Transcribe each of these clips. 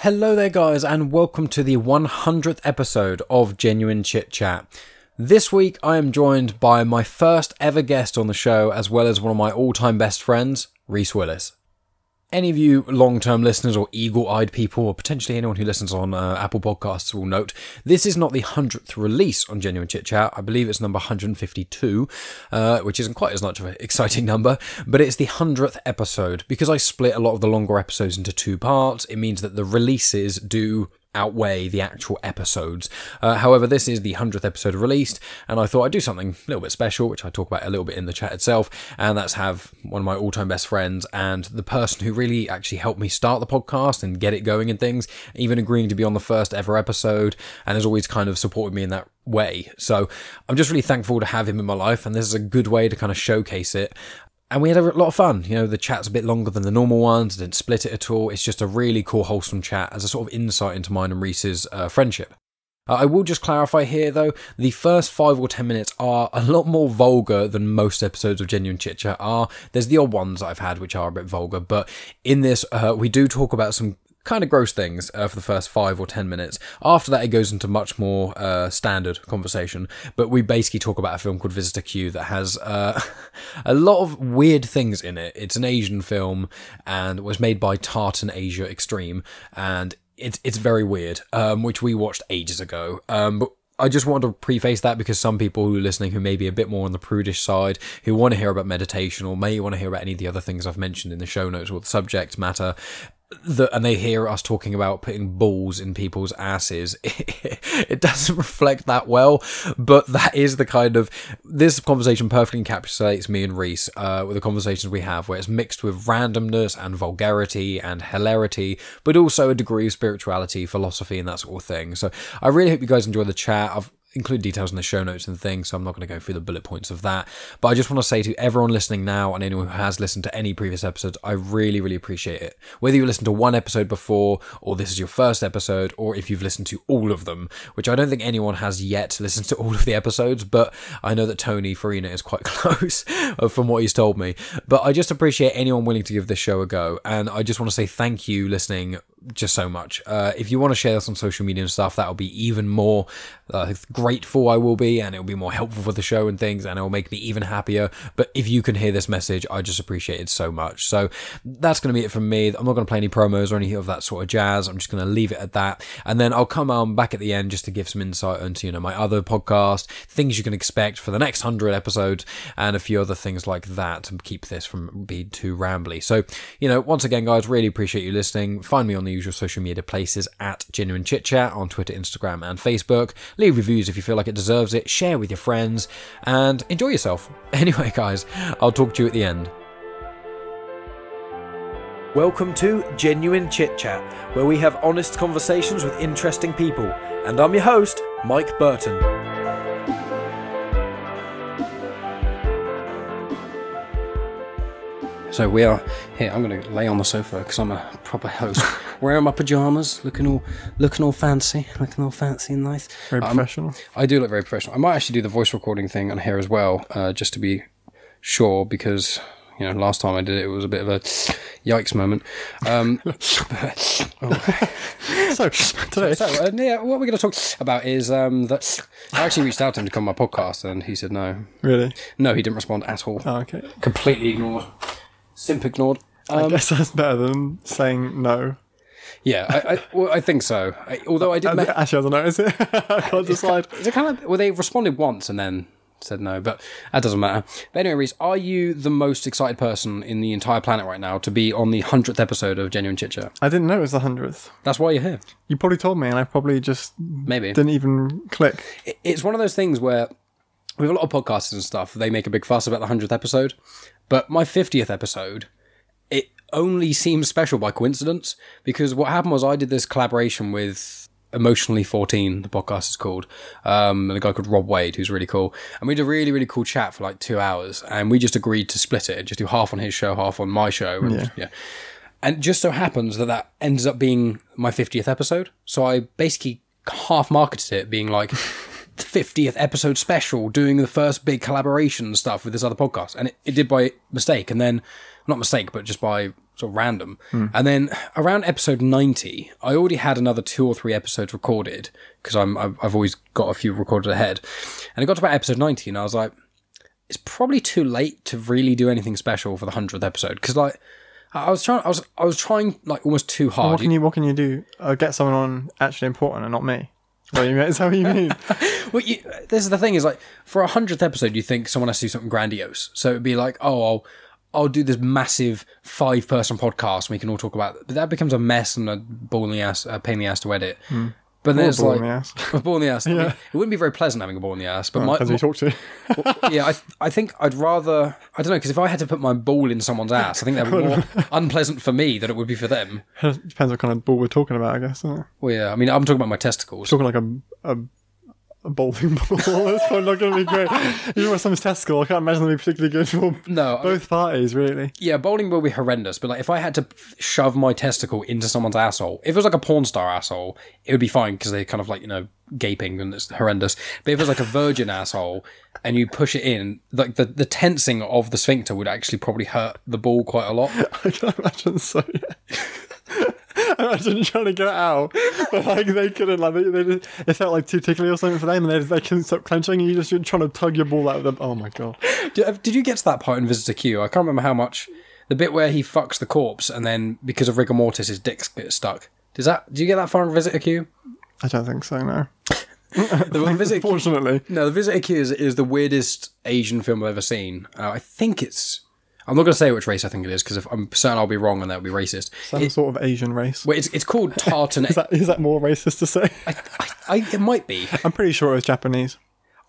Hello there guys, and welcome to the 100th episode of Genuine Chit-Chat. This week I am joined by my first ever guest on the show, as well as one of my all-time best friends, Rhys Willis. Any of you long-term listeners or eagle-eyed people, or potentially anyone who listens on Apple Podcasts will note, this is not the 100th release on Genuine Chit-Chat. I believe it's number 152, which isn't quite as much of an exciting number, but it's the 100th episode. Because I split a lot of the longer episodes into two parts, it means that the releases do outweigh the actual episodes. However, this is the 100th episode released, and I thought I'd do something a little bit special, which I talk about a little bit in the chat itself, and that's have one of my all-time best friends and the person who really actually helped me start the podcast and get it going and things, even agreeing to be on the first ever episode, and has always kind of supported me in that way. So I'm just really thankful to have him in my life, and this is a good way to kind of showcase it. And we had a lot of fun. You know, the chat's a bit longer than the normal ones. Didn't split it at all. It's just a really cool, wholesome chat as a sort of insight into mine and Rhys's friendship. I will just clarify here, though, the first 5 or 10 minutes are a lot more vulgar than most episodes of Genuine Chit-Chat are. There's the odd ones I've had which are a bit vulgar, but in this, we do talk about some kind of gross things for the first 5 or 10 minutes. After that, it goes into much more standard conversation. But we basically talk about a film called Visitor Q that has a lot of weird things in it. It's an Asian film and was made by Tartan Asia Extreme, and it's very weird, which we watched ages ago. But I just want to preface that because some people who are listening who may be a bit more on the prudish side, who want to hear about meditation or may want to hear about any of the other things I've mentioned in the show notes or the subject matter, and they hear us talking about putting balls in people's asses, it doesn't reflect that well, but that is the kind of, this conversation perfectly encapsulates me and Rhys with the conversations we have, where it's mixed with randomness and vulgarity and hilarity, but also a degree of spirituality, philosophy, and that sort of thing. So I really hope you guys enjoy the chat. I've include details in the show notes and things, so I'm not going to go through the bullet points of that. But I just want to say to everyone listening now and anyone who has listened to any previous episodes, I really, really appreciate it. Whether you listened to one episode before, or this is your first episode, or if you've listened to all of them, which I don't think anyone has yet listened to all of the episodes, but I know that Tony Farina is quite close from what he's told me. But I just appreciate anyone willing to give this show a go, and I just want to say thank you listening just so much. If you want to share this on social media and stuff, that'll be even more grateful I will be, and it'll be more helpful for the show and things, and it'll make me even happier. But if you can hear this message, I just appreciate it so much. So that's going to be it from me. I'm not going to play any promos or anything of that sort of jazz. I'm just going to leave it at that, and then I'll come on back at the end just to give some insight into, you know, my other podcast, things you can expect for the next 100 episodes, and a few other things like that to keep this from being too rambly. So, you know, once again, guys, really appreciate you listening. Find me on the usual social media places at Genuine Chit-Chat on Twitter, Instagram, and Facebook. Leave reviews if you feel like it deserves it. Share with your friends and enjoy yourself. Anyway, guys, I'll talk to you at the end. Welcome to Genuine Chit-Chat, where we have honest conversations with interesting people. And I'm your host, Mike Burton. So we are here. I'm going to lay on the sofa because I'm a proper host. Wearing my pajamas, looking all fancy and nice. Very professional. I do look very professional. I might actually do the voice recording thing on here as well, just to be sure, because, you know, last time I did it, it was a bit of a yikes moment. Today, what we're going to talk about is that I actually reached out to him to come on my podcast, and he said no. Really? No, he didn't respond at all. Oh, okay. Completely ignored. Simp ignored. I guess that's better than saying no. Yeah, I think so. Although I did... Actually, I don't know, is it? I can't decide. Is it kind of... Well, they responded once and then said no, but that doesn't matter. But anyway, Rhys, are you the most excited person in the entire planet right now to be on the 100th episode of Genuine Chit-Chat? I didn't know it was the 100th. That's why you're here. You probably told me, and I probably just didn't even click. It's one of those things where with a lot of podcasts and stuff, they make a big fuss about the 100th episode, but my 50th episode, it only seems special by coincidence, because what happened was I did this collaboration with Emotionally 14, the podcast is called, and a guy called Rob Wade, who's really cool, and we did a really, really cool chat for like 2 hours, and we just agreed to split it, just do half on his show, half on my show, and and just so happens that that ends up being my 50th episode, so I basically half marketed it being like 50th episode special, doing the first big collaboration stuff with this other podcast, and it did by mistake, and then not mistake, but just by sort of random. And then around episode 90, I already had another 2 or 3 episodes recorded because I've always got a few recorded ahead. And I got to about episode 90 and I was like, it's probably too late to really do anything special for the 100th episode because like I was trying like almost too hard. What can you do? Get someone on actually important and not me. Is that what you mean? Well, this is the thing is like for a 100th episode, you think someone has to do something grandiose. So it'd be like, oh, I'll do this massive 5-person podcast and we can all talk about it. But that becomes a mess and a pain in the ass to edit. But there's a ball in the ass. Yeah. I mean, it wouldn't be very pleasant having a ball in the ass. But depends who you talk to. Yeah, I think I'd rather... I don't know, because if I had to put my ball in someone's ass, I think that would be more unpleasant for me than it would be for them. Depends what kind of ball we're talking about, I guess. Doesn't it? Well, yeah, I mean, I'm talking about my testicles. Talking like a bowling ball. That's probably not going to be great. Even with someone's testicle, I can't imagine them be particularly good for both parties, really. Yeah, bowling will be horrendous, but like if I had to shove my testicle into someone's asshole, if it was like a porn star asshole, it would be fine because they're kind of like, gaping and it's horrendous. But if it was like a virgin asshole and you push it in, like the tensing of the sphincter would actually probably hurt the ball quite a lot. I can imagine so, yeah. I imagine trying to get it out, but like they couldn't. Like it felt like too tickly or something for them, and they couldn't stop clenching. And you're trying to tug your ball out of them. Oh my god! Did you get to that part in Visitor Q? I can't remember how much. The bit where he fucks the corpse, and then because of rigor mortis, his dick gets stuck. Do you get that far in Visitor Q? I don't think so. No. Fortunately, no. The Visitor Q is the weirdest Asian film I've ever seen. I think it's. I'm not going to say which race I think it is, because I'm certain I'll be wrong and that would be racist. Some sort of Asian race. Well, it's called Tartan... is that more racist to say? It might be. I'm pretty sure it was Japanese.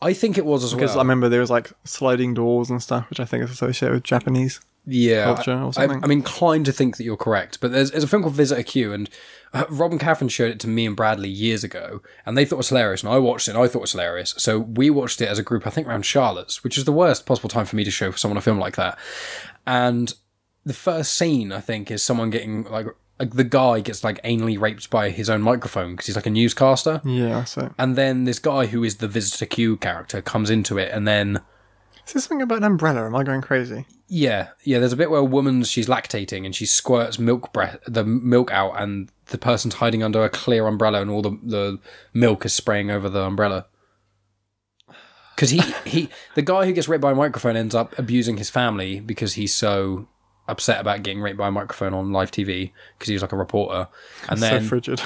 I think it was as well. Because I remember there was like sliding doors and stuff, which I think is associated with Japanese culture or something. I'm inclined to think that you're correct, but there's a film called Visitor Q, and Rob and Catherine showed it to me and Bradley years ago, and they thought it was hilarious, and I watched it and I thought it was hilarious. So we watched it as a group, I think around Charlotte's, which is the worst possible time for me to show for someone a film like that. And the first scene, I think, is someone getting like the guy gets like anally raped by his own microphone because he's like a newscaster. Yeah, that's it. And then this guy who is the Visitor Q character comes into it, and then is this something about an umbrella? Am I going crazy? Yeah. There's a bit where she's lactating and she squirts the milk out, and the person's hiding under a clear umbrella, and all the milk is spraying over the umbrella. Because the guy who gets raped by a microphone ends up abusing his family because he's so upset about getting raped by a microphone on live TV because he was like a reporter. And then so frigid.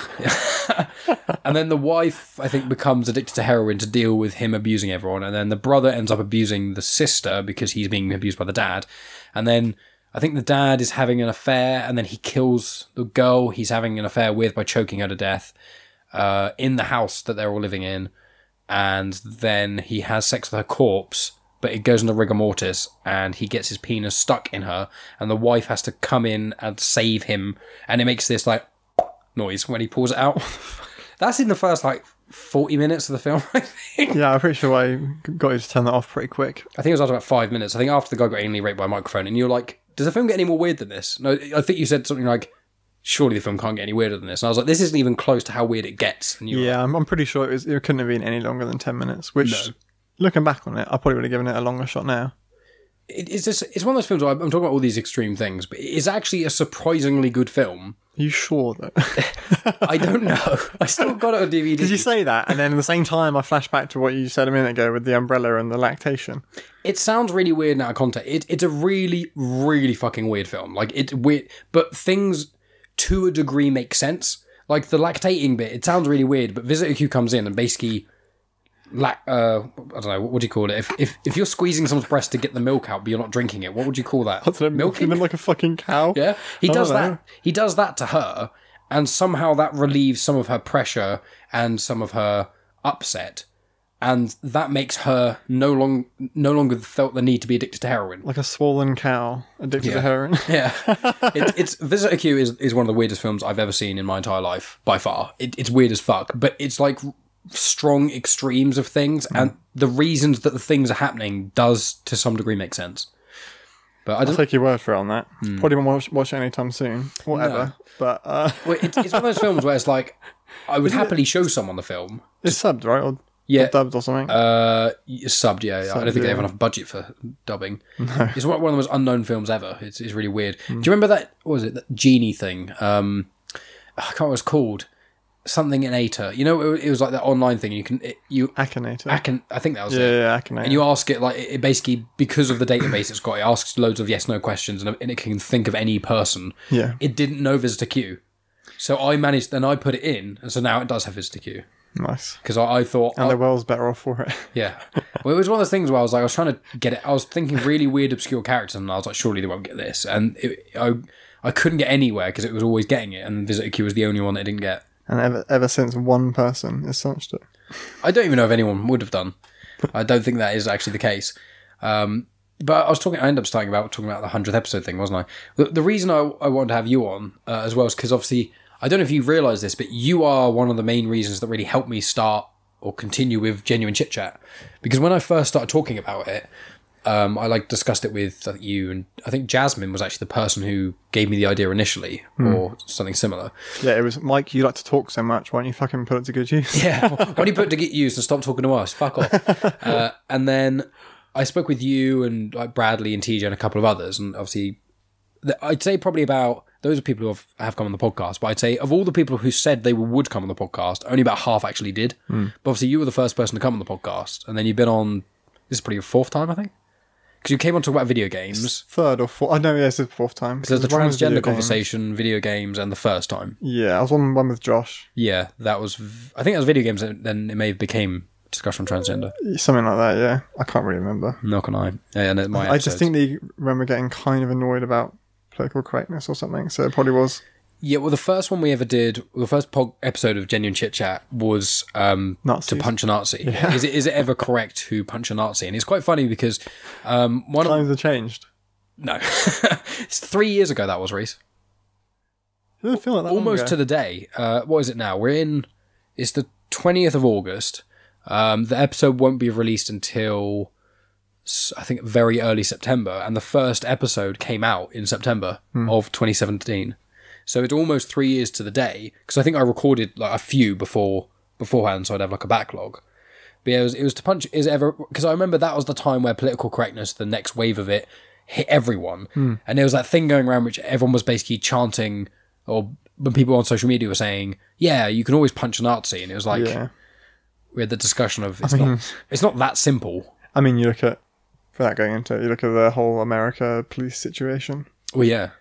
And then the wife, I think, becomes addicted to heroin to deal with him abusing everyone. And then the brother ends up abusing the sister because he's being abused by the dad. And then I think the dad is having an affair, and then he kills the girl he's having an affair with by choking her to death in the house that they're all living in. And then he has sex with her corpse, but it goes into rigor mortis, and he gets his penis stuck in her, and the wife has to come in and save him, and it makes this like noise when he pulls it out. That's in the first like 40 minutes of the film, I think. Yeah, I'm pretty sure I got you to turn that off pretty quick. I think it was after about 5 minutes. I think after the guy got anally raped by a microphone, and you're like, does the film get any more weird than this? No, I think you said something like, surely the film can't get any weirder than this. And I was like, this isn't even close to how weird it gets. And yeah, I'm pretty sure it couldn't have been any longer than 10 minutes, which, looking back on it, I probably would have given it a longer shot now. It's one of those films where I'm talking about all these extreme things, but it's actually a surprisingly good film. Are you sure, though? I don't know. I still got it on DVD. Did you say that? And then at the same time, I flashed back to what you said a minute ago with the umbrella and the lactation. It sounds really weird and out of context. It's a really, really fucking weird film. Like, it's weird, but things to a degree make sense. Like the lactating bit, it sounds really weird, but Visitor Q comes in and basically I don't know, what would you call it? If you're squeezing someone's breast to get the milk out but you're not drinking it, what would you call that? Milking them like a fucking cow? Yeah. He does that. He does that to her, and somehow that relieves some of her pressure and some of her upset. And that makes her no longer felt the need to be addicted to heroin. Like a swollen cow addicted to heroin. Yeah. It's Visitor Q is one of the weirdest films I've ever seen in my entire life, by far. It's weird as fuck, but it's like strong extremes of things, and the reasons that the things are happening does to some degree make sense. But I'll take your word for it on that. Probably won't watch it anytime soon. Whatever. No. But well, it's one of those films where it's like, I would happily show someone the film. It's subbed, right? Or Yeah. Dubbed or something? Subbed, yeah. I don't think they have yeah. enough budget for dubbing. No. It's one of the most unknown films ever. It's really weird. Do you remember that, what was it, that genie thing? I can't remember what it's called. Something Inator. You know, it was like that online thing. Akinator. I think that was it. Yeah, Akinator. And you ask it, like, it basically, because of the database it's got, it asks loads of yes/no questions, and it can think of any person. Yeah. It didn't know visitor queue. So I managed, then I put it in, and so now it does have visitor queue. Nice. Because I thought... And the world's better off for it. Yeah. Well, it was one of those things where I was trying to get it, I was thinking really weird, obscure characters, and I was like, surely they won't get this. And I couldn't get anywhere, because it was always getting it, and visitor queue was the only one that it didn't get. And ever since one person has searched it. I don't even know if anyone would have done. I don't think that is actually the case. But I ended up talking about the 100th episode thing, wasn't I? The reason I wanted to have you on as well is because obviously, I don't know if you realise this, but you are one of the main reasons that really helped me start or continue with Genuine Chit-Chat. Because when I first started talking about it, I discussed it with you, and I think Jasmine was actually the person who gave me the idea initially, or something similar. Yeah, it was, Mike, you like to talk so much, why don't you fucking put it to good use? Yeah, why don't you put it to get used and stop talking to us? Fuck off. And then I spoke with you and like Bradley and TJ and a couple of others, and obviously, I'd say probably about, those are people who have come on the podcast, but I'd say of all the people who said they would come on the podcast, only about half actually did. But obviously you were the first person to come on the podcast, and then you've been on, this is probably your fourth time, I think? Because you came on to talk about video games. Third or fourth. I know, yes, it's the fourth time. Because there's the transgender conversation, video games, and the first time. Yeah, I was on one with Josh. Yeah, that was... I think that was video games, and then it may have became discussion on transgender. Something like that, yeah. I can't really remember. Nor can I. Yeah, and my I distinctly remember getting kind of annoyed about political correctness or something, so it probably was... Yeah, well, the first one we ever did, the first episode of Genuine Chit-Chat was to punch a Nazi. Yeah. Is it ever correct to punch a Nazi? And it's quite funny because... Times have changed. No. It's 3 years ago that was, Rhys. It doesn't feel like that almost to the day. What is it now? It's the 20th of August. The episode won't be released until, I think, very early September. And the first episode came out in September of 2017. So it's almost 3 years to the day, because I think I recorded like a few beforehand, so I'd have like a backlog. But yeah, it was to punch. Is it ever? Because I remember that was the time where political correctness, the next wave of it, hit everyone, and there was that thing going around which everyone was basically chanting, or when people on social media were saying, "Yeah, you can always punch a Nazi," and it was like we had the discussion of it's not that simple. I mean, you look at the whole America police situation. Well, yeah.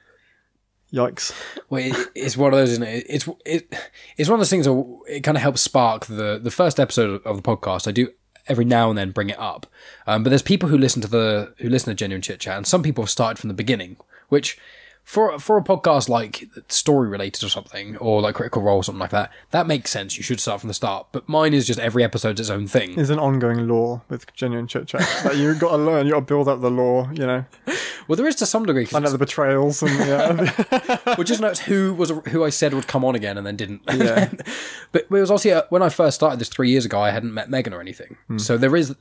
Yikes. Well, it's one of those, isn't it? It's one of those things that it kind of helps spark the first episode of the podcast. I do every now and then bring it up, but there's people who listen to Genuine Chit-Chat, and some people have started from the beginning, which for a podcast like story related or something, or like Critical Role or something like that, that makes sense. You should start from the start. But mine is just every episode's its own thing. There's an ongoing lore with Genuine Chit-Chat. Like, you've got to learn, you've got to build up the lore, you know. Well, there is to some degree. Find out the betrayals and Well, just notice who I said would come on again and then didn't. Yeah. But it was also when I first started this 3 years ago, I hadn't met Megan or anything. So there's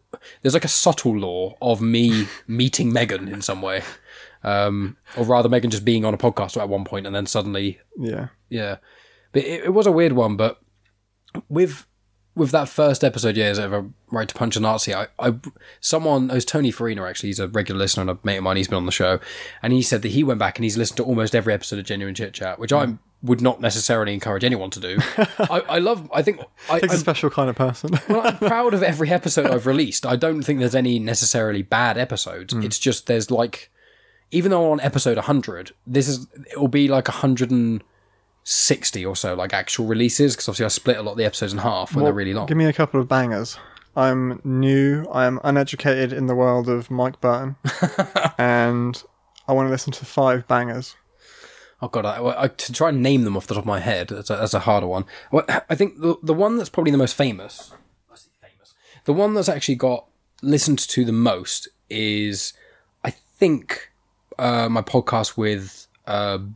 like a subtle lore of me meeting Megan in some way, or rather Megan just being on a podcast at one point and then suddenly yeah. But it was a weird one. But with that first episode, is it a right to punch a Nazi? It was Tony Farina, actually. He's a regular listener and a mate of mine. He's been on the show. And he said that he went back and he's listened to almost every episode of Genuine Chit-Chat, which I would not necessarily encourage anyone to do. He's a special kind of person. Well, I'm proud of every episode I've released. I don't think there's any necessarily bad episodes. It's just there's like, even though I'm on episode 100, it'll be like 160 or so, like actual releases, because obviously I split a lot of the episodes in half when they're really long. Give me a couple of bangers. I'm new, I'm uneducated in the world of Mike Burton, and I want to listen to 5 bangers. Oh god, to try and name them off the top of my head, that's a harder one. Well, I think the one that's probably the most famous, the one that's actually got listened to the most is, I think, my podcast with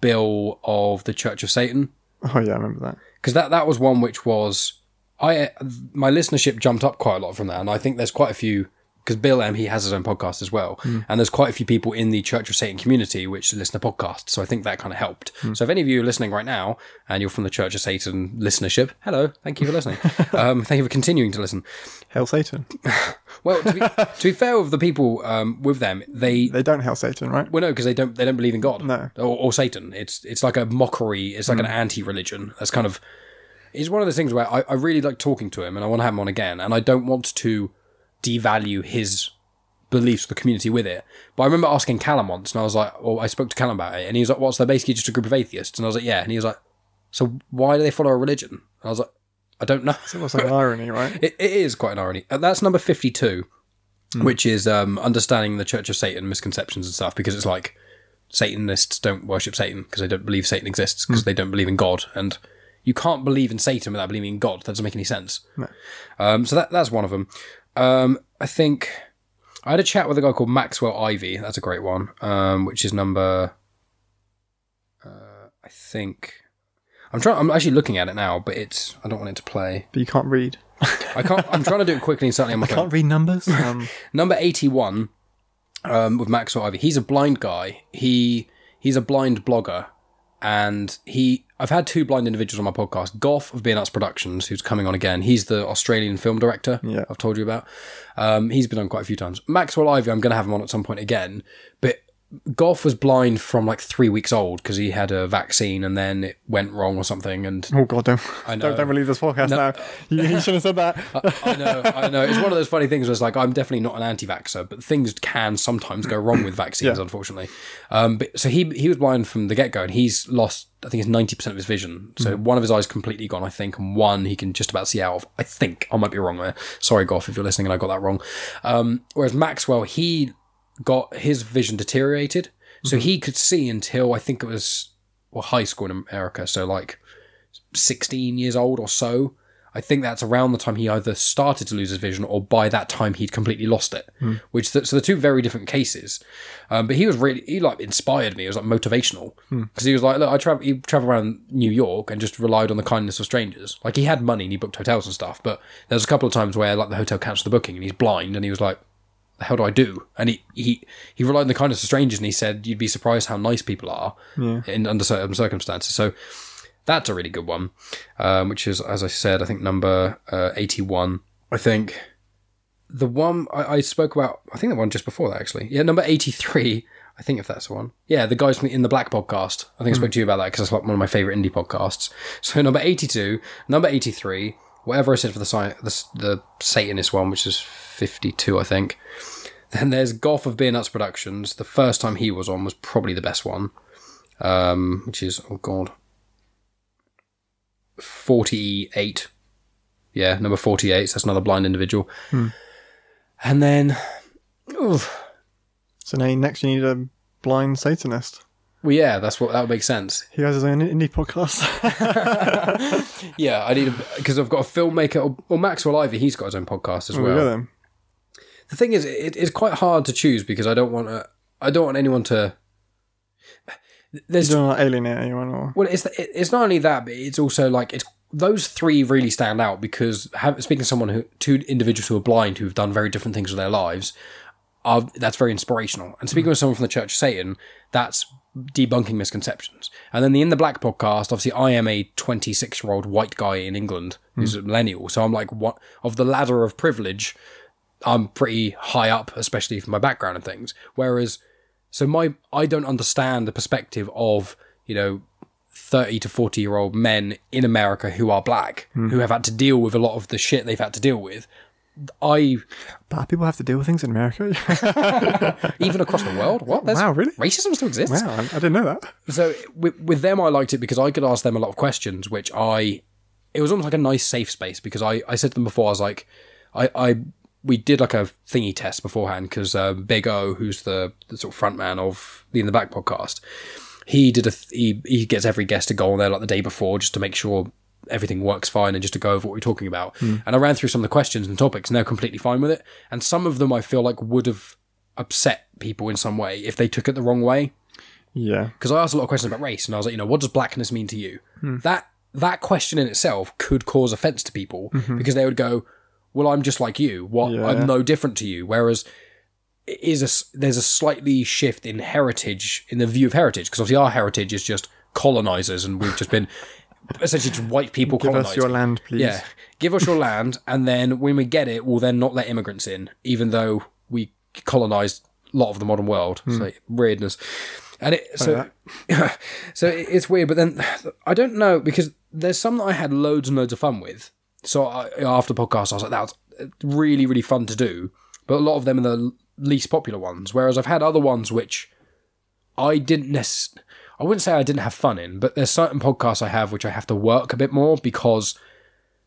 Bill of the Church of Satan. Oh yeah, I remember that. Because that was one which was... my listenership jumped up quite a lot from that, and I think there's quite a few because Bill M, he has his own podcast as well. And there's quite a few people in the Church of Satan community which listen to podcasts. So I think that kind of helped. So if any of you are listening right now and you're from the Church of Satan listenership, hello, thank you for listening. Thank you for continuing to listen. Hail Satan. Well, to be fair with the people with them, they don't hail Satan, right? Well, no, because they don't believe in God. No. Or Satan. It's like a mockery. It's like an anti-religion. That's kind of... It's one of those things where I really like talking to him and I want to have him on again. And I don't want to devalue his beliefs, the community with it. But I remember asking Callum once, and I was like, well, I spoke to Callum about it, and he was like, they're basically just a group of atheists. And I was like, yeah. And he was like, so why do they follow a religion? And I was like, I don't know. It's almost like an irony, right? It is quite an irony. That's number 52, which is understanding the Church of Satan misconceptions and stuff, because it's like Satanists don't worship Satan because they don't believe Satan exists, because they don't believe in God. And you can't believe in Satan without believing in God. That doesn't make any sense. No. So that's one of them. I think I had a chat with a guy called Maxwell Ivey. That's a great one. Which is number, I think I'm actually looking at it now, but I don't want it to play. But you can't read. I'm trying to do it quickly and certainly on my phone. Can't read numbers. Number 81, with Maxwell Ivey. He's a blind guy. He's a blind blogger. And I've had two blind individuals on my podcast. Gough of Beernuts Productions, who's coming on again. He's the Australian film director I've told you about. He's been on quite a few times. Maxwell Ivey, I'm going to have him on at some point again. But Gough was blind from like 3 weeks old because he had a vaccine and then it went wrong or something. And oh God, don't release this podcast now. You should have said that. I know. It's one of those funny things where it's like, I'm definitely not an anti-vaxxer, but things can sometimes go wrong with vaccines, unfortunately. But so he was blind from the get-go, and he's lost, I think it's 90% of his vision. So one of his eyes completely gone, I think, and one he can just about see out of. I think. I might be wrong there. Sorry, Gough, if you're listening and I got that wrong. Whereas Maxwell, he got his vision deteriorated, so he could see until I think it was high school in America, so like 16 years old or so. I think that's around the time he either started to lose his vision or by that time he'd completely lost it. So they're two very different cases. But he like inspired me. It was like motivational, because he was like, look, he traveled around New York and just relied on the kindness of strangers. Like, he had money and he booked hotels and stuff, but there was a couple of times where like the hotel cancelled the booking and he's blind and he was like, the hell do I do? And he relied on the kindness of strangers, and he said, you'd be surprised how nice people are under certain circumstances. So that's a really good one, which is, as I said, I think number 81. I think the one I spoke about, I think the one just before that, actually. Yeah, number 83, I think, if that's the one. Yeah, the guys from the In the Black podcast. I think I spoke to you about that because that's like one of my favourite indie podcasts. So number 82, number 83, whatever I said for the Satanist one, which is 52, I think. Then there's Gough of Beernuts Productions. The first time he was on was probably the best one, which is, oh God, 48. Yeah, number 48. So that's another blind individual. And then, so now next you need a blind Satanist. Well, yeah, that would make sense. He has his own indie podcast. Yeah, I need because I've got a filmmaker, or Maxwell Ivey. He's got his own podcast as well. Yeah, then. The thing is, it's quite hard to choose because I don't want anyone to. You don't want to alienate anyone, or well, it's not only that, but it's also like those three really stand out because speaking to two individuals who are blind who have done very different things with their lives, that's very inspirational. And speaking with someone from the Church of Satan, that's debunking misconceptions. And then the In the Black podcast, obviously I am a 26-year-old white guy in England who's a millennial, so I'm like, what of the ladder of privilege, I'm pretty high up, especially for my background and things. Whereas, I don't understand the perspective of, 30 to 40-year-old men in America who are black, who have had to deal with a lot of the shit they've had to deal with. Black people have to deal with things in America? Even across the world? What? Wow, really? Racism still exists? Wow, I didn't know that. So with them, I liked it because I could ask them a lot of questions, which it was almost like a nice safe space, because I said to them before, I was like, we did like a thingy test beforehand because Big O, who's the sort of front man of the In the Back podcast, he gets every guest to go on there like the day before just to make sure everything works fine and just to go over what we're talking about. And I ran through some of the questions and topics and they're completely fine with it. And some of them I feel like would have upset people in some way if they took it the wrong way. Yeah. Because I asked a lot of questions about race and I was like, what does blackness mean to you? That question in itself could cause offence to people because they would go, well, I'm just like you. I'm no different to you. Whereas there's a slightly shift in heritage, in the view of heritage, because obviously our heritage is just colonizers, and we've just been essentially just white people colonizing. Give us your land, please. Yeah, give us your land, and then when we get it, we'll then not let immigrants in, even though we colonized a lot of the modern world. So weirdness. And so it's weird, but then I don't know, because there's some that I had loads and loads of fun with. So after the podcast, I was like, that was really, really fun to do. But a lot of them are the least popular ones. Whereas I've had other ones which I wouldn't say I didn't have fun in, but there's certain podcasts I have which I have to work a bit more, because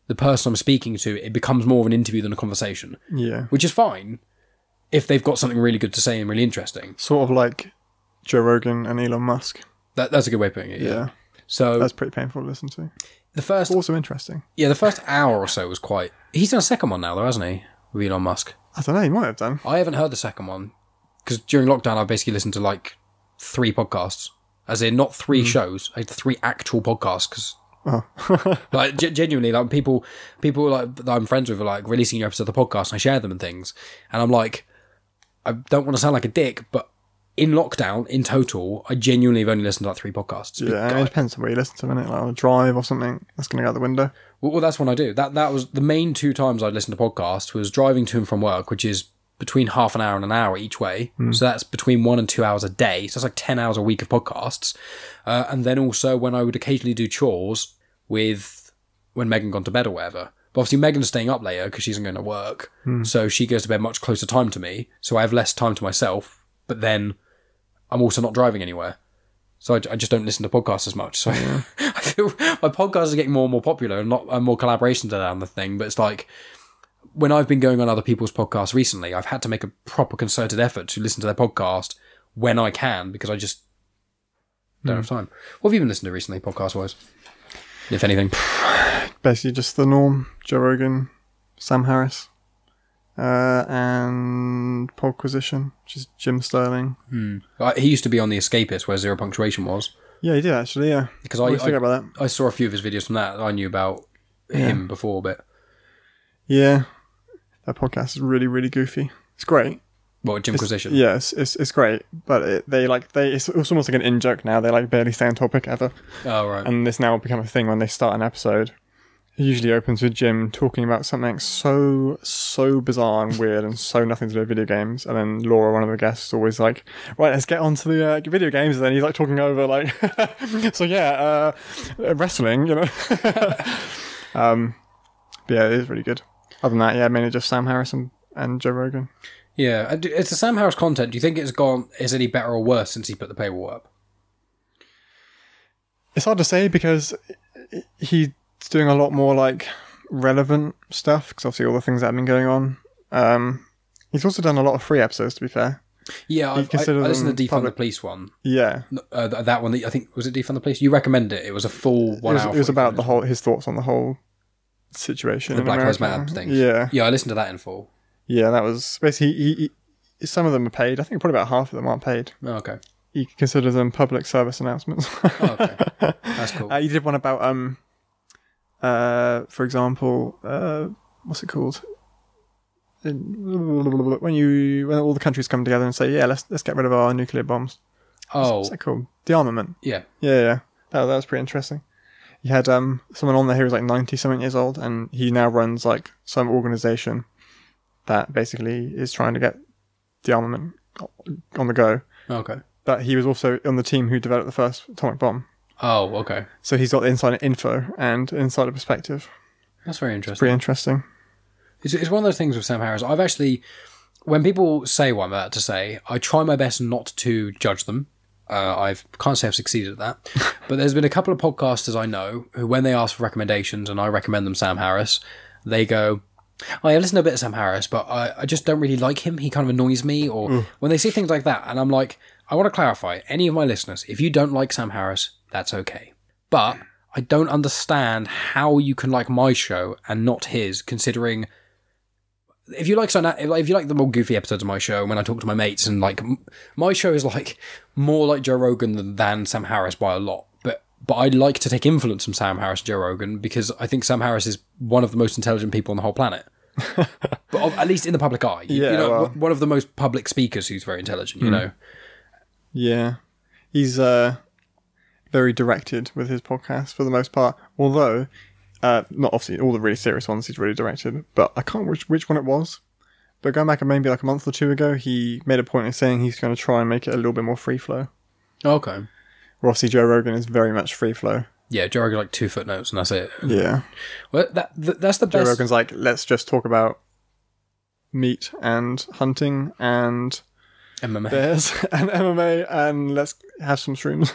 the person I'm speaking to, it becomes more of an interview than a conversation. Yeah. Which is fine if they've got something really good to say and really interesting. Sort of like Joe Rogan and Elon Musk. That's a good way of putting it, yeah. So that's pretty painful to listen to. Also interesting. Yeah, the first hour or so was quite... He's done a second one now, though, hasn't he? With Elon Musk. I don't know, he might have done. I haven't heard the second one, because during lockdown I basically listened to like 3 podcasts. As in, not 3 shows, I had 3 actual podcasts, because like genuinely, like people like that I'm friends with are like releasing new episodes of the podcast, and I share them and things, and I'm like, I don't want to sound like a dick, but in lockdown, in total, I genuinely have only listened to like 3 podcasts. Yeah, it depends on where you listen to, innit? Like on a drive or something, that's going to go out the window. Well, that's what I do. That was the main 2 times I'd listened to podcasts, was driving to and from work, which is between half an hour and an hour each way. So that's between 1 and 2 hours a day. So that's like 10 hours a week of podcasts. And then also when I would occasionally do chores when Megan gone to bed or whatever. But obviously Megan's staying up later because she isn't going to work. So she goes to bed much closer time to me. So I have less time to myself. But then I'm also not driving anywhere. So I just don't listen to podcasts as much. So I feel my podcasts are getting more and more popular, and more collaborations down the thing. But it's like, when I've been going on other people's podcasts recently, I've had to make a proper concerted effort to listen to their podcast when I can, because I just don't have time. What have you been listening to recently, podcast-wise? If anything. Basically just the norm. Joe Rogan, Sam Harris, and Podquisition, which is Jim Sterling. He used to be on The Escapist, where Zero Punctuation was. Yeah, he did actually, yeah. Because about that. I saw a few of his videos from that. I knew about him before, but... Yeah. That podcast is really, really goofy. It's great. What, Jimquisition? Yes, it's great, but it's almost like an in-joke now. They like barely stay on topic ever. Oh, right. And this now will become a thing when they start an episode. It usually opens with Jim talking about something so bizarre and weird and so nothing to do with video games. And then Laura, one of the guests, is always like, right, let's get on to the video games. And then he's like talking over like, so yeah, wrestling, you know. But yeah, it is really good. Other than that, yeah, mainly just Sam Harris and Joe Rogan. Yeah, it's the Sam Harris content. Do you think is any better or worse since he put the paywall up? It's hard to say, because he's doing a lot more like relevant stuff, because obviously all the things that have been going on. He's also done a lot of free episodes, to be fair. Yeah, I listened to Defund the Police one. Yeah. That one, I think, was it Defund the Police? You recommended it. It was a full 1 hour. It was about his thoughts on the whole situation. The in Black Lives America. Matter things. Yeah. Yeah, I listened to that in full. Yeah, that was basically, some of them are paid. I think probably about half of them aren't paid. Oh, okay. You can consider them public service announcements. Oh, okay. That's cool. You did one about, for example, what's it called? When all the countries come together and say, yeah, let's get rid of our nuclear bombs. Oh. What's that called? De-armament. Yeah. Yeah. That was pretty interesting. You had someone on there who was like 90-something years old, and he now runs like some organisation that basically is trying to get de-armament on the go. Okay. But he was also on the team who developed the first atomic bomb. Oh, okay. So he's got the insider info and insider perspective. That's very interesting. It's pretty interesting. It's one of those things with Sam Harris. I've actually, when people say what I'm about to say, I try my best not to judge them. I can't say I've succeeded at that. But there's been a couple of podcasters I know who, when they ask for recommendations and I recommend them Sam Harris, they go, oh, I listen to a bit of Sam Harris, but I just don't really like him. He kind of annoys me. Or when they say things like that, and I'm like, I want to clarify, any of my listeners, if you don't like Sam Harris, that's okay. But I don't understand how you can like my show and not his, considering if you like the more goofy episodes of my show, when I talk to my mates, and like my show is like more like Joe Rogan than Sam Harris by a lot. But I like to take influence from Sam Harris and Joe Rogan, because I think Sam Harris is one of the most intelligent people on the whole planet. But at least in the public eye. Yeah, you know, well, one of the most public speakers who's very intelligent, you know. Yeah. He's very directed with his podcast for the most part. Although, not obviously all the really serious ones he's really directed, but I can't remember which one it was. But going back maybe like a month or two ago, he made a point of saying he's going to try and make it a little bit more free flow. Okay. Where obviously Joe Rogan is very much free flow. Yeah, Joe Rogan like 2 footnotes and that's it. Yeah. Well, that's the best. Joe Rogan's like, let's just talk about meat and hunting and MMA. bears and MMA and let's have some shrooms.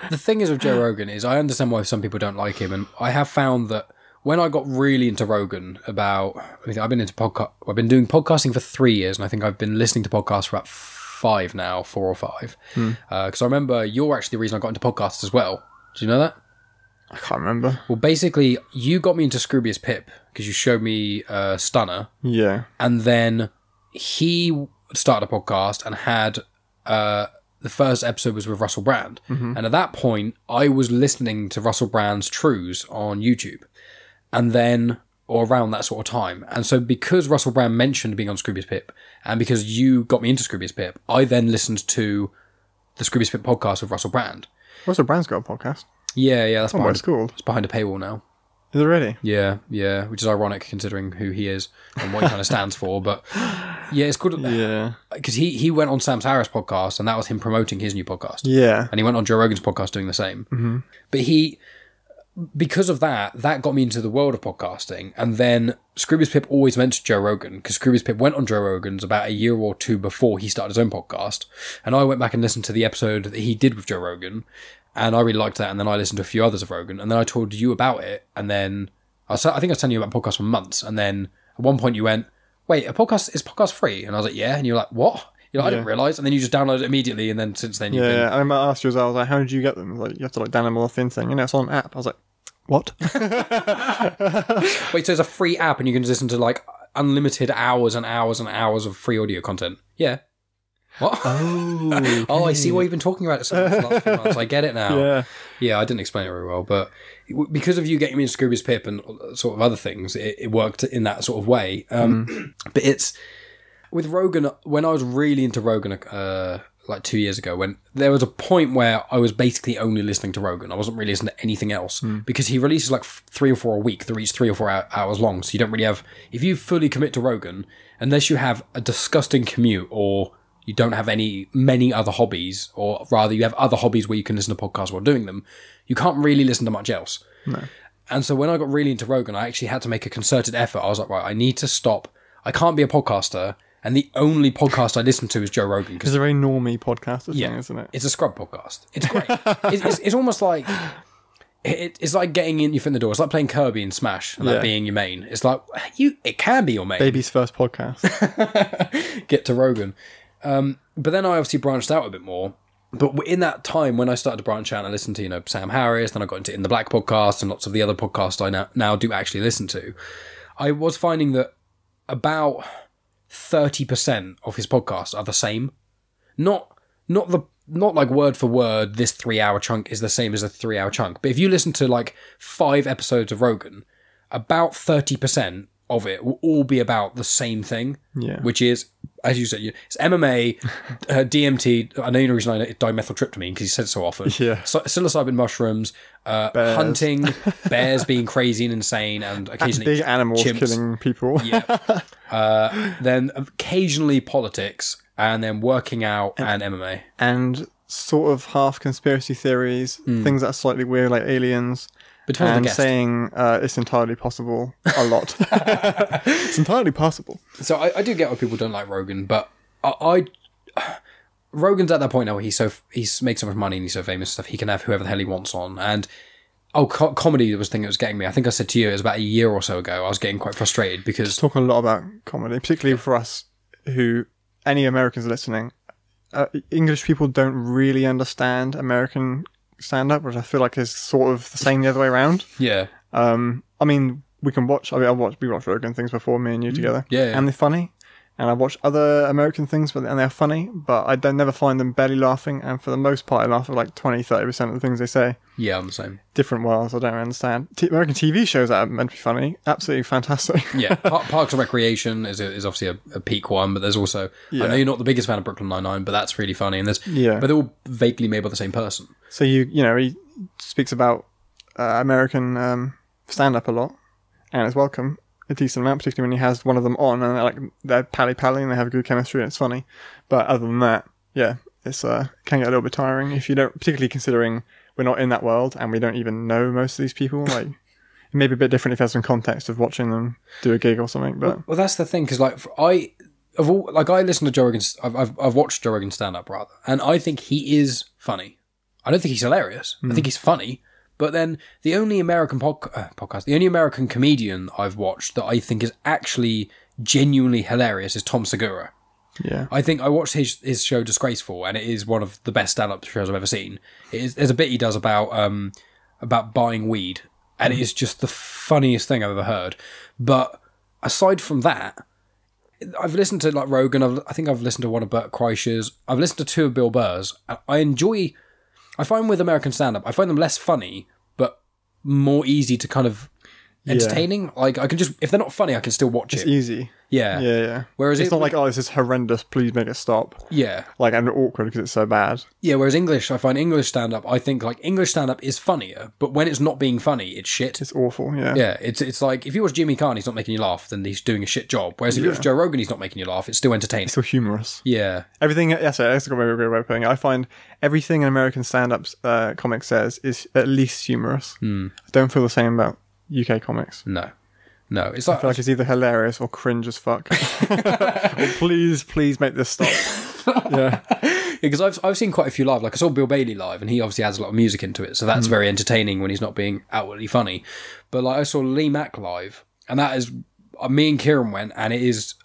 The thing is with Joe Rogan is I understand why some people don't like him, and I have found that when I got really into Rogan I've been doing podcasting for 3 years, and I think I've been listening to podcasts for about 4 or 5. Because I remember you're actually the reason I got into podcasts as well. Do you know that? I can't remember. Well, basically, you got me into Scroobius Pip because you showed me Stunner. Yeah. And then he started a podcast and had the first episode was with Russell Brand. And at that point, I was listening to Russell Brand's Trues on YouTube. And then, or around that sort of time. And so because Russell Brand mentioned being on Scroobius Pip, and because you got me into Scroobius Pip, I then listened to the Scroobius Pip podcast with Russell Brand. Russell Brand's got a podcast. Yeah, that's what it's called. It's behind a paywall now. Is it really? Yeah, which is ironic considering who he is and what he kind of stands for. But yeah, it's called... Yeah. Because he went on Sam Harris' podcast, and that was him promoting his new podcast. Yeah. And he went on Joe Rogan's podcast doing the same. But because of that got me into the world of podcasting. And then Scroobius Pip always mentioned Joe Rogan, because Scroobius Pip went on Joe Rogan's about a year or two before he started his own podcast. And I went back and listened to the episode that he did with Joe Rogan, and I really liked that. And then I listened to a few others of Rogan, and then I told you about it. And then I think I was telling you about podcasts for months. And then at one point you went, wait, is podcast free? And I was like, yeah. And you're like, what? You're like, I didn't realise. And then you just downloaded it immediately. And then since then you've been... Yeah, I asked you as well. I was like, how did you get them? Like, you have to like download the thin thing. It's on an app. I was like, what? Wait, so it's a free app and you can just listen to like unlimited hours and hours and hours of free audio content? Yeah. What? Oh, okay. Oh, I see why you've been talking about it so much the last few months. I get it now. Yeah, I didn't explain it very well, but because of you getting me into Scroobius Pip and sort of other things, it worked in that sort of way. But it's with Rogan, when I was really into Rogan like 2 years ago, when there was a point where I was basically only listening to Rogan. I wasn't really listening to anything else because he releases like 3 or 4 a week. They're each 3 or 4 hours long. So you don't really have, if you fully commit to Rogan, unless you have a disgusting commute or you don't have many other hobbies, or rather you have other hobbies where you can listen to podcasts while doing them, you can't really listen to much else. No. And so when I got really into Rogan, I actually had to make a concerted effort. I was like, right, I need to stop. I can't be a podcaster. And the only podcast I listen to is Joe Rogan. It's a very normie podcast, isn't it? It's a scrub podcast. It's great. it's almost like... It's like getting in your foot in the door. It's like playing Kirby in Smash and that being your main. It's like, it can be your main. Baby's first podcast. Get to Rogan. But then I obviously branched out a bit more. But in that time, when I started to branch out, I listened to, Sam Harris, then I got into In the Black podcast and lots of the other podcasts I now do actually listen to. I was finding that about 30% of his podcasts are the same. Not like word for word, this 3-hour chunk is the same as a 3-hour chunk. But if you listen to like 5 episodes of Rogan, about 30% of it will all be about the same thing. Yeah. Which is, as you said, it's MMA, DMT. I know the reason I know it's dimethyltryptamine because he said it so often. Yeah. Psilocybin mushrooms, hunting, bears being crazy and insane, and occasionally big animals chimps killing people. Yeah. Then occasionally politics, and then working out and MMA. And sort of half conspiracy theories, things that are slightly weird, like aliens. And saying it's entirely possible a lot. It's entirely possible. So I do get why people don't like Rogan, but Rogan's at that point now where he makes so much money and he's so famous stuff, he can have whoever the hell he wants on. And comedy was the thing that was getting me. I think I said to you it was about a year or so ago. I was getting quite frustrated because just talking a lot about comedy, particularly for us who any Americans listening. English people don't really understand American stand-up, which I feel like is sort of the same the other way around. Yeah. I mean, we watch Rogan things before, me and you together. Yeah. And they're funny. And I watch other American things, and they're funny, but I never find them barely laughing. And for the most part, I laugh at like 20-30% of the things they say. Yeah, I'm the same. Different worlds, I don't understand. American TV shows that are meant to be funny, absolutely fantastic. Yeah, Parks and Recreation is obviously a peak one, but there's also... I know you're not the biggest fan of Brooklyn Nine-Nine, but that's really funny. And but they're all vaguely made by the same person. So he speaks about American stand-up a lot, and it's welcome a decent amount, particularly when he has one of them on, and they're pally and they have good chemistry, and it's funny. But other than that, yeah, it's can get a little bit tiring if you don't, particularly considering we're not in that world and we don't even know most of these people. Like, it may be a bit different if there's some context of watching them do a gig or something. But well, that's the thing, because I listen to Joe Rogan. I've watched Joe Rogan stand up rather, and I think he is funny. I don't think he's hilarious. I think he's funny. But then the only American podcast, the only American comedian I've watched that I think is actually genuinely hilarious is Tom Segura. Yeah, I think I watched his show Disgraceful, and it is one of the best stand-up shows I've ever seen. There's a bit he does about buying weed, and it is just the funniest thing I've ever heard. But aside from that, I've listened to like Rogan. I think I've listened to one of Bert Kreischer's. I've listened to 2 of Bill Burr's. I find with American stand-up, I find them less funny, but more easy to kind of entertaining. Like, I can just, if they're not funny, I can still watch it. It's easy. Yeah. Yeah. Whereas it's not like, oh, this is horrendous, please make it stop. Yeah. Like, and awkward because it's so bad. Yeah, whereas English, I find English stand-up, I think, like, English stand-up is funnier, but when it's not being funny, it's shit. It's awful, yeah. Yeah, it's like, if you watch Jimmy Carr and he's not making you laugh, then he's doing a shit job. Whereas if you watch Joe Rogan, he's not making you laugh, it's still entertaining. It's still humorous. Yeah. Everything, that's a good way of putting it. I find everything an American stand-up comic says is at least humorous. I don't feel the same about UK comics. No, it's like, I feel like it's either hilarious or cringe as fuck. Or please make this stop. Yeah. Because I've seen quite a few live. Like, I saw Bill Bailey live, and he obviously adds a lot of music into it, so that's very entertaining when he's not being outwardly funny. But like, I saw Lee Mack live, and that is me and Kieran went, and it is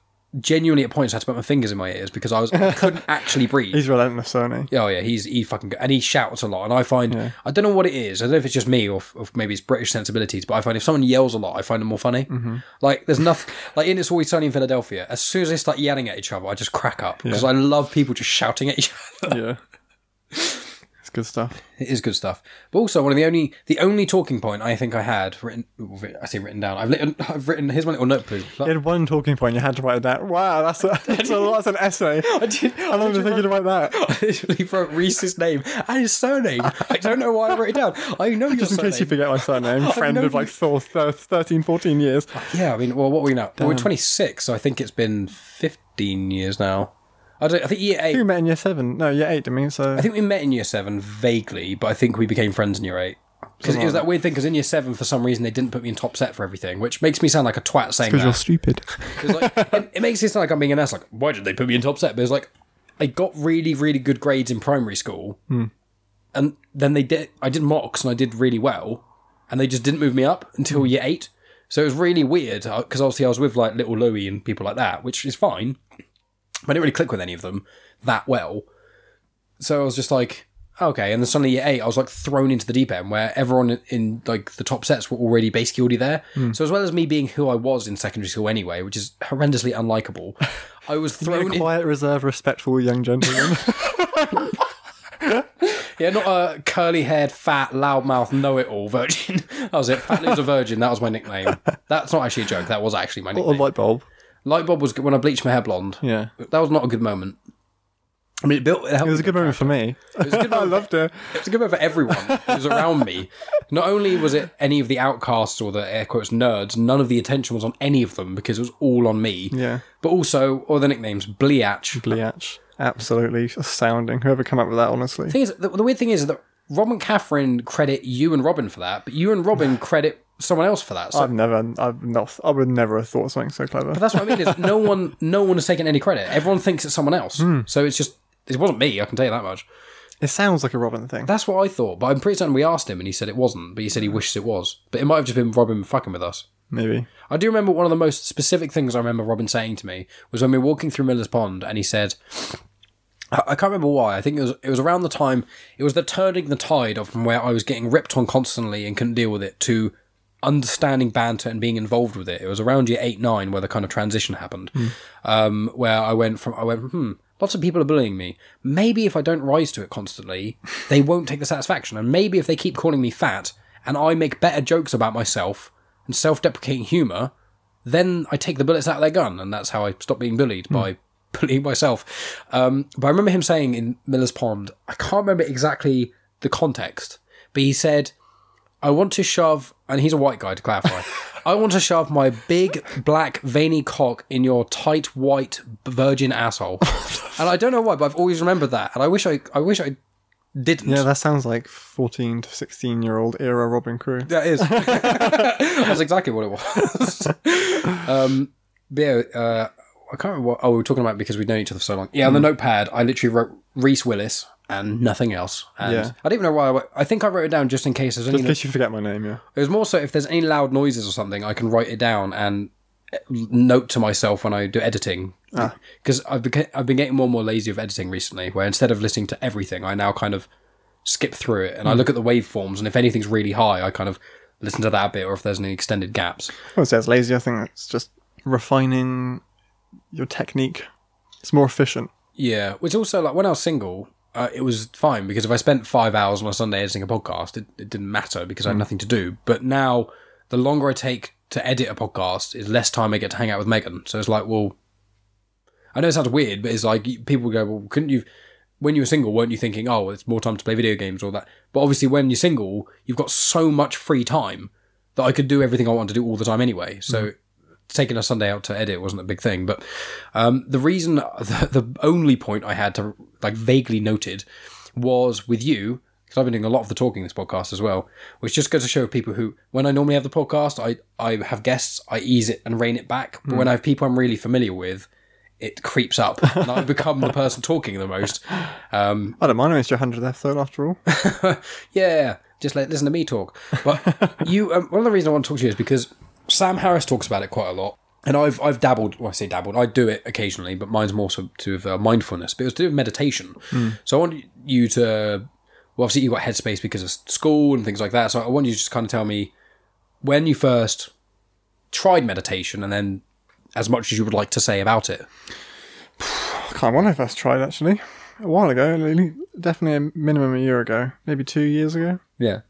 genuinely at points I had to put my fingers in my ears because I couldn't actually breathe. He's relentless, isn't he? Oh yeah, he fucking, and he shouts a lot, and I find I don't know what it is. I don't know if it's just me or maybe it's British sensibilities, but I find if someone yells a lot, I find them more funny. Like, there's nothing like in It's Always Sunny in Philadelphia. As soon as they start yelling at each other, I just crack up because I love people just shouting at each other. Yeah. It's good stuff. It is good stuff. But also, one of the only talking point I think I had written down. I've written. Here's my little notebook. You had one talking point. You had to write it down. Wow, that's an essay. How long did it take you to write that? I literally wrote Rhys's name and his surname. I don't know why I wrote it down. I know your just in case you forget my surname. Friend of like 13, 14 years. Yeah, I mean, well, what are we now? Well, we're 26, so I think it's been 15 years now. I think year 8. I think we met in year 7. No, year 8, I mean, so... I think we met in year 7, vaguely, but I think we became friends in year 8. Because it was that weird thing, because in year 7, for some reason, they didn't put me in top set for everything, which makes me sound like a twat saying that. Because you're stupid. Like, it makes it sound like I'm being an ass, like, why did they put me in top set? But it's like, I got really, really good grades in primary school, and then I did mocks, and I did really well, and they just didn't move me up until year 8. So it was really weird, because obviously I was with, like, Little Louie and people like that, which is fine. I didn't really click with any of them that well. So I was just like, okay. And then suddenly year 8, I was like thrown into the deep end where everyone in like the top sets were basically already there. So as well as me being who I was in secondary school anyway, which is horrendously unlikable, I was thrown in... quiet, reserved, respectful young gentleman. Yeah, not a curly-haired, fat, loudmouth, know-it-all virgin. That was it. Fat Loser Virgin, that was my nickname. That's not actually a joke. That was actually my nickname. Or light bulb. Light bulb was when I bleached my hair blonde. Yeah. That was not a good moment. I mean, it was a good moment for me. It was a good moment. I loved it. It was a good moment for everyone who was around me. Not only was it any of the outcasts or the air quotes nerds, none of the attention was on any of them because it was all on me. Yeah. But also, all the nicknames, Bleach. Bleach. Absolutely astounding. Whoever came up with that, honestly. The weird thing is that Rob and Catherine credit you and Robin for that, but you and Robin credit someone else for that. So, I would never have thought something so clever. But that's what I mean, is no one has taken any credit. Everyone thinks it's someone else. So it wasn't me, I can tell you that much. It sounds like a Robin thing. That's what I thought, but I'm pretty certain we asked him and he said it wasn't, but he said he wishes it was. But it might have just been Robin fucking with us. Maybe. I do remember one of the most specific things I remember Robin saying to me was when we were walking through Miller's Pond and he said... I can't remember why. I think it was around the time... It was the turning the tide of from where I was getting ripped on constantly and couldn't deal with it to understanding banter and being involved with it. It was around year 8, 9 where the kind of transition happened. Where I went from, lots of people are bullying me. Maybe if I don't rise to it constantly, they won't take the satisfaction. And maybe if they keep calling me fat and I make better jokes about myself and self-deprecating humour, then I take the bullets out of their gun, and that's how I stop being bullied, by bullying myself. But I remember him saying in Miller's Pond, I can't remember exactly the context, but he said, I want to shove, and he's a white guy to clarify, I want to shove my big, black, veiny cock in your tight, white, virgin asshole. And I don't know why, but I've always remembered that, and I wish I didn't. Yeah, that sounds like 14 to 16-year-old era Robin Crew. That is. That's exactly what it was. But yeah, I can't remember what... Oh, we were talking about because we'd known each other for so long. Yeah, on the notepad, I literally wrote Rhys Willis and nothing else. And I don't even know why I think I wrote it down just in case there's any... Just in case you forget my name, yeah. It was more so if there's any loud noises or something, I can write it down and note to myself when I do editing. Because I've been getting more and more lazy with editing recently, where instead of listening to everything, I now kind of skip through it and I look at the waveforms, and if anything's really high, I kind of listen to that bit, or if there's any extended gaps. I wouldn't say it's lazy. I think it's just refining your technique. It's more efficient. Yeah, which also, like, when I was single, it was fine, because if I spent 5 hours on a Sunday editing a podcast, it didn't matter because I had nothing to do. But now, the longer I take to edit a podcast, is less time I get to hang out with Megan. So it's like, well, I know it sounds weird, but it's like, people go, well, couldn't you, when you were single, weren't you thinking, oh, it's more time to play video games or that? But obviously when you're single, you've got so much free time that I could do everything I want to do all the time anyway. So taking a Sunday out to edit wasn't a big thing. But the reason, the only point I had to, like, vaguely noted was with you, because I've been doing a lot of the talking in this podcast as well, which just goes to show people who, when I normally have the podcast, I have guests, I ease it and rein it back. But when I have people I'm really familiar with, it creeps up and I become the person talking the most. I don't mind, it's your 100th episode after all. Yeah, just listen to me talk. But you, one of the reasons I want to talk to you is because Sam Harris talks about it quite a lot. And I've dabbled, well, I say dabbled, I do it occasionally, but mine's more so to do with mindfulness. But it was to do with meditation. So I want you to, well, obviously you got headspace because of school and things like that. So I want you to just kind of tell me when you first tried meditation, and then as much as you would like to say about it. I can't remember when I first tried, actually. A while ago, definitely a minimum a year ago. Maybe 2 years ago. Yeah.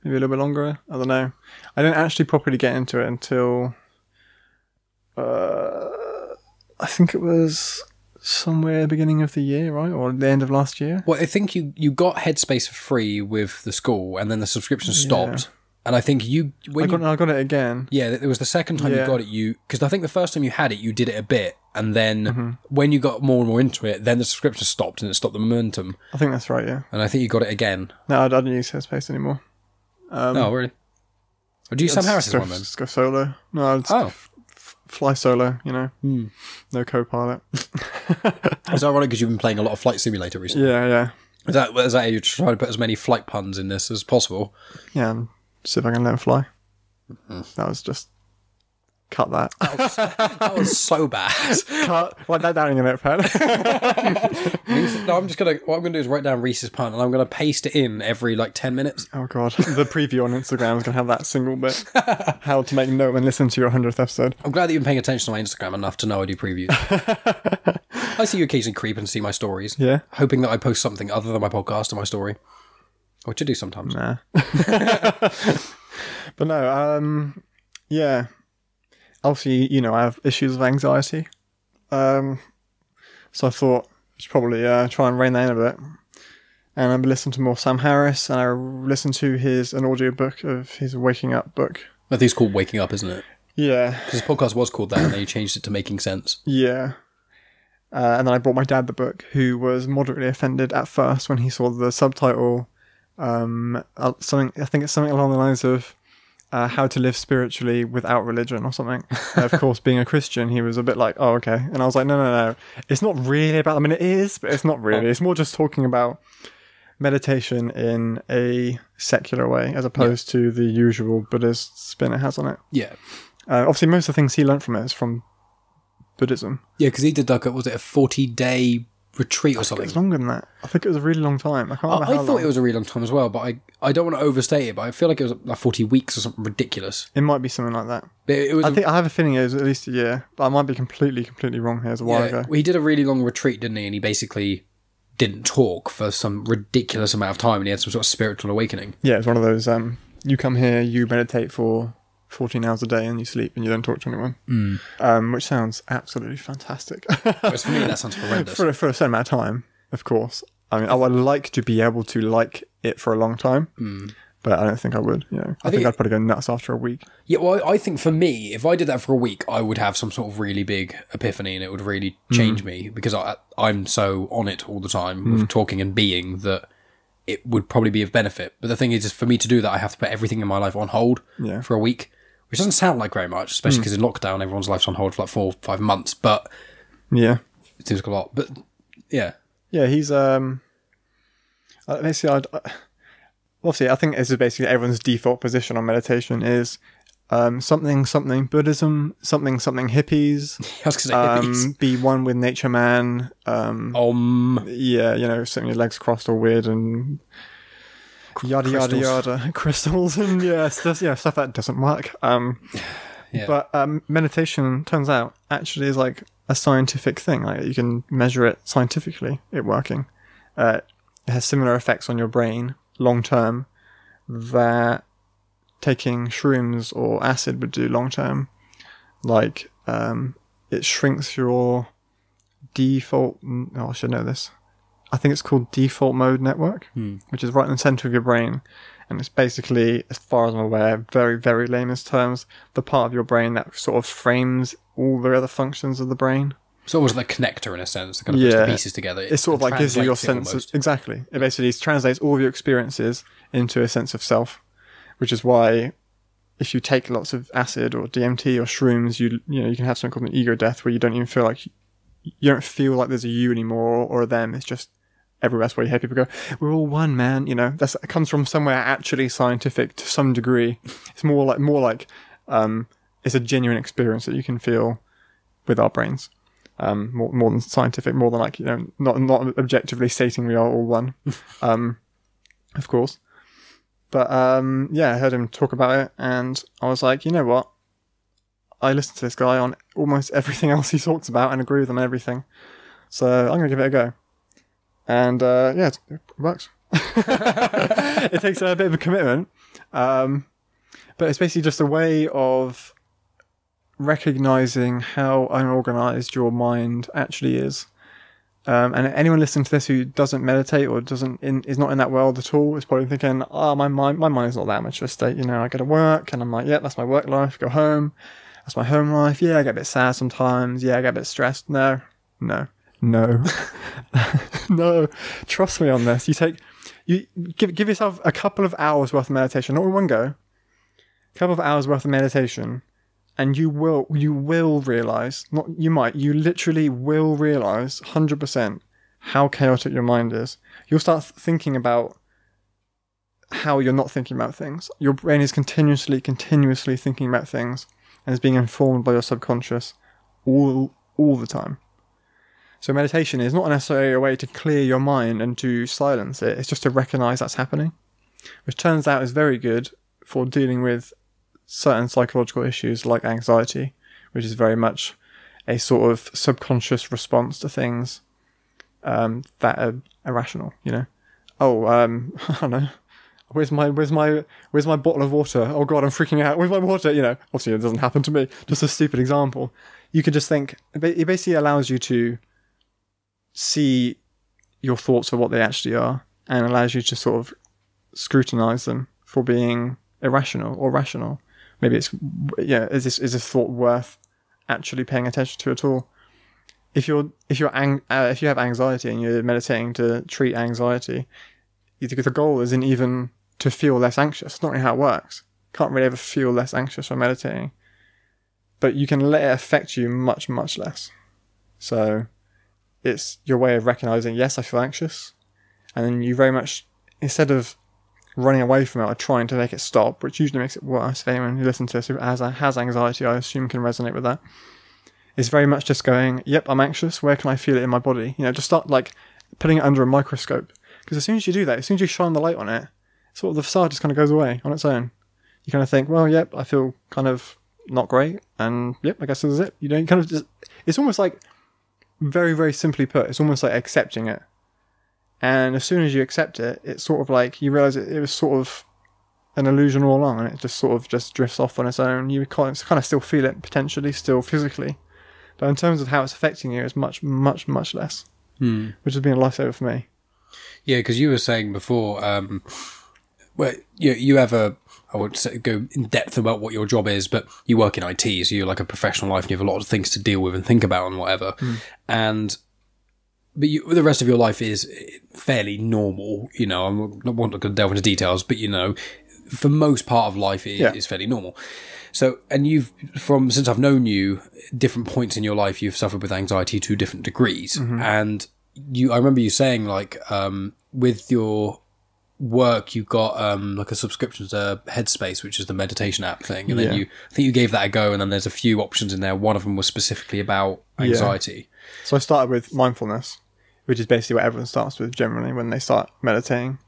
Maybe a little bit longer. I don't know. I didn't actually properly get into it until... I think it was somewhere beginning of the year, right? Or the end of last year. Well, I think you got Headspace for free with the school, and then the subscription stopped. And I think I got it again. Yeah, it was the second time you got it. Because I think the first time you had it, you did it a bit, and then when you got more and more into it, then the subscription stopped, and it stopped the momentum. I think that's right. Yeah. And I think you got it again. No, I don't use Headspace anymore. Oh, really? Or do you use Sam Harris's one then? Just go solo. No, I'll just fly solo. You know, no co-pilot. It's ironic because you've been playing a lot of Flight Simulator recently. Yeah. Is that how you're trying to put as many flight puns in this as possible? Yeah. See if I can let him fly. That was just... Cut that. That was so bad. Cut. Write that down in your notepad. No, I'm just going to... What I'm going to do is write down Rhys's pun, and I'm going to paste it in every, 10 minutes. Oh, God. The preview on Instagram is going to have that single bit. How to make note and listen to your 100th episode. I'm glad that you've been paying attention to my Instagram enough to know I do previews. I see you occasionally creep and see my stories. Yeah. Hoping that I post something other than my podcast or my story. Which I do sometimes. Nah. But no, yeah. Obviously, I have issues of anxiety. So I thought I should probably try and rein that in a bit. And I've listened to more Sam Harris, and I listened to an audio book of his Waking Up book. I think it's called Waking Up, isn't it? Yeah. Because his podcast was called that, and then he changed it to Making Sense. Yeah. And then I brought my dad the book, who was moderately offended at first when he saw the subtitle... I think it's something along the lines of how to live spiritually without religion or something. Of course, being a Christian, he was a bit like, oh, okay. And I was like, no. It's not really about them. I mean, it is, but it's not really. It's more just talking about meditation in a secular way as opposed to the usual Buddhist spin it has on it. Yeah. Obviously, most of the things he learned from it is from Buddhism. Yeah, because he did was it a 40-day retreat or something? It was longer than that. I think it was a really long time. I can't remember how long. I thought it was a really long time as well, but I don't want to overstate it, but I feel like it was 40 weeks or something ridiculous. It might be something like that. But it was. I think I have a feeling it was at least a year, but I might be completely wrong here. It was a while ago. He did a really long retreat, didn't he? And he basically didn't talk for some ridiculous amount of time, and he had some sort of spiritual awakening. Yeah, it's one of those. You come here, you meditate for 14 hours a day, and you sleep, and you don't talk to anyone. Which sounds absolutely fantastic. Whereas for me, that sounds horrendous. For a certain amount of time, of course. I mean, I would like to be able to like it for a long time. But I don't think I would. I think I'd probably go nuts after a week. Yeah, well, I think for me, if I did that for a week, I would have some sort of really big epiphany, and it would really change me, because I'm so on it all the time with talking and being that it would probably be of benefit. But the thing is, for me to do that, I have to put everything in my life on hold for a week, which doesn't sound like very much, especially because in lockdown, everyone's life's on hold for like 4 or 5 months. But yeah, it seems like a lot. But yeah, he's basically obviously, I think this is basically everyone's default position on meditation is something Buddhism, something hippies. I was going to say hippies. Be one with nature man. Yeah, sitting your legs crossed all weird and yada yada yada. Crystals and stuff that doesn't work. But meditation turns out actually is like a scientific thing. Like you can measure it scientifically, it working. It has similar effects on your brain long term that taking shrooms or acid would do long term. Like it shrinks your default, I should know this, I think it's called default mode network, which is right in the center of your brain, and it's basically, as far as I'm aware, very, very layman's terms, the part of your brain that sort of frames all the other functions of the brain. It's almost like a connector in a sense, that kind of puts the pieces together. It sort of like gives you your sense of, exactly. It basically translates all of your experiences into a sense of self, which is why if you take lots of acid or DMT or shrooms, you can have something called an ego death, where you don't even feel like you don't feel like there's a you anymore or a them. It's just everywhere. That's why you hear people go, "We're all one, man." It comes from somewhere actually scientific to some degree. It's more like it's a genuine experience that you can feel with our brains. More than scientific, more than like, not objectively stating we are all one, of course. But I heard him talk about it, and I was like, you know what? I listened to this guy on almost everything else he talks about and agree with him on everything. So I'm going to give it a go. And it works. It takes a bit of a commitment, but it's basically just a way of recognizing how unorganized your mind actually is. And anyone listening to this who doesn't meditate or is not in that world at all is probably thinking, my mind's not that much of a state. I go to work and I'm like, yeah, that's my work life. Go home, that's my home life. Yeah, I get a bit sad sometimes. Yeah, I get a bit stressed. No. No. Trust me on this. You give yourself a couple of hours worth of meditation, not in one go. A couple of hours worth of meditation. And you will realize, you literally will realize 100% how chaotic your mind is. You'll start thinking about how you're not thinking about things. Your brain is continuously thinking about things and is being informed by your subconscious all the time. So meditation is not necessarily a way to clear your mind and to silence it. It's just to recognize that's happening, which turns out is very good for dealing with certain psychological issues like anxiety, which is very much a sort of subconscious response to things that are irrational. I don't know. Where's my bottle of water? Oh God, I'm freaking out. Where's my water? Obviously it doesn't happen to me. Just a stupid example. You could just think. It basically allows you to see your thoughts for what they actually are, and allows you to sort of scrutinize them for being irrational or rational. Maybe it's, is this thought worth actually paying attention to at all? If you have anxiety and you're meditating to treat anxiety, the goal isn't even to feel less anxious. It's not really how it works. Can't really ever feel less anxious when meditating, but you can let it affect you much, much less. So it's your way of recognizing, yes, I feel anxious, and then you very much, instead of running away from it or trying to make it stop, which usually makes it worse. If anyone who listens to this who has anxiety, I assume can resonate with that. It's very much just going, yep, I'm anxious. Where can I feel it in my body? Just start like putting it under a microscope. Because as soon as you do that, as soon as you shine the light on it, sort of the facade just kind of goes away on its own. You kind of think, well, yep, I feel kind of not great. And yep, I guess this is it. You know, you kind of just, it's almost like, very, very simply put, it's almost like accepting it. And as soon as you accept it, it's sort of like you realize it was sort of an illusion all along, and it just sort of just drifts off on its own. You kind of still feel it potentially, still physically, but in terms of how it's affecting you, it's much, much, much less, which has been a lifesaver for me. Yeah, because you were saying before, well, you have I won't say, go in depth about what your job is, but you work in IT, so you're like a professional life, and you have a lot of things to deal with and think about and whatever, But the rest of your life is fairly normal, you know. I'm not going to delve into details, but you know, for most part of life, it is fairly normal. So, and since I've known you, different points in your life, you've suffered with anxiety to different degrees. And I remember you saying, like, with your work, you got like a subscription to Headspace, which is the meditation app thing, and then I think you gave that a go, and then there's a few options in there. One of them was specifically about anxiety. So I started with mindfulness, which is basically what everyone starts with generally when they start meditating.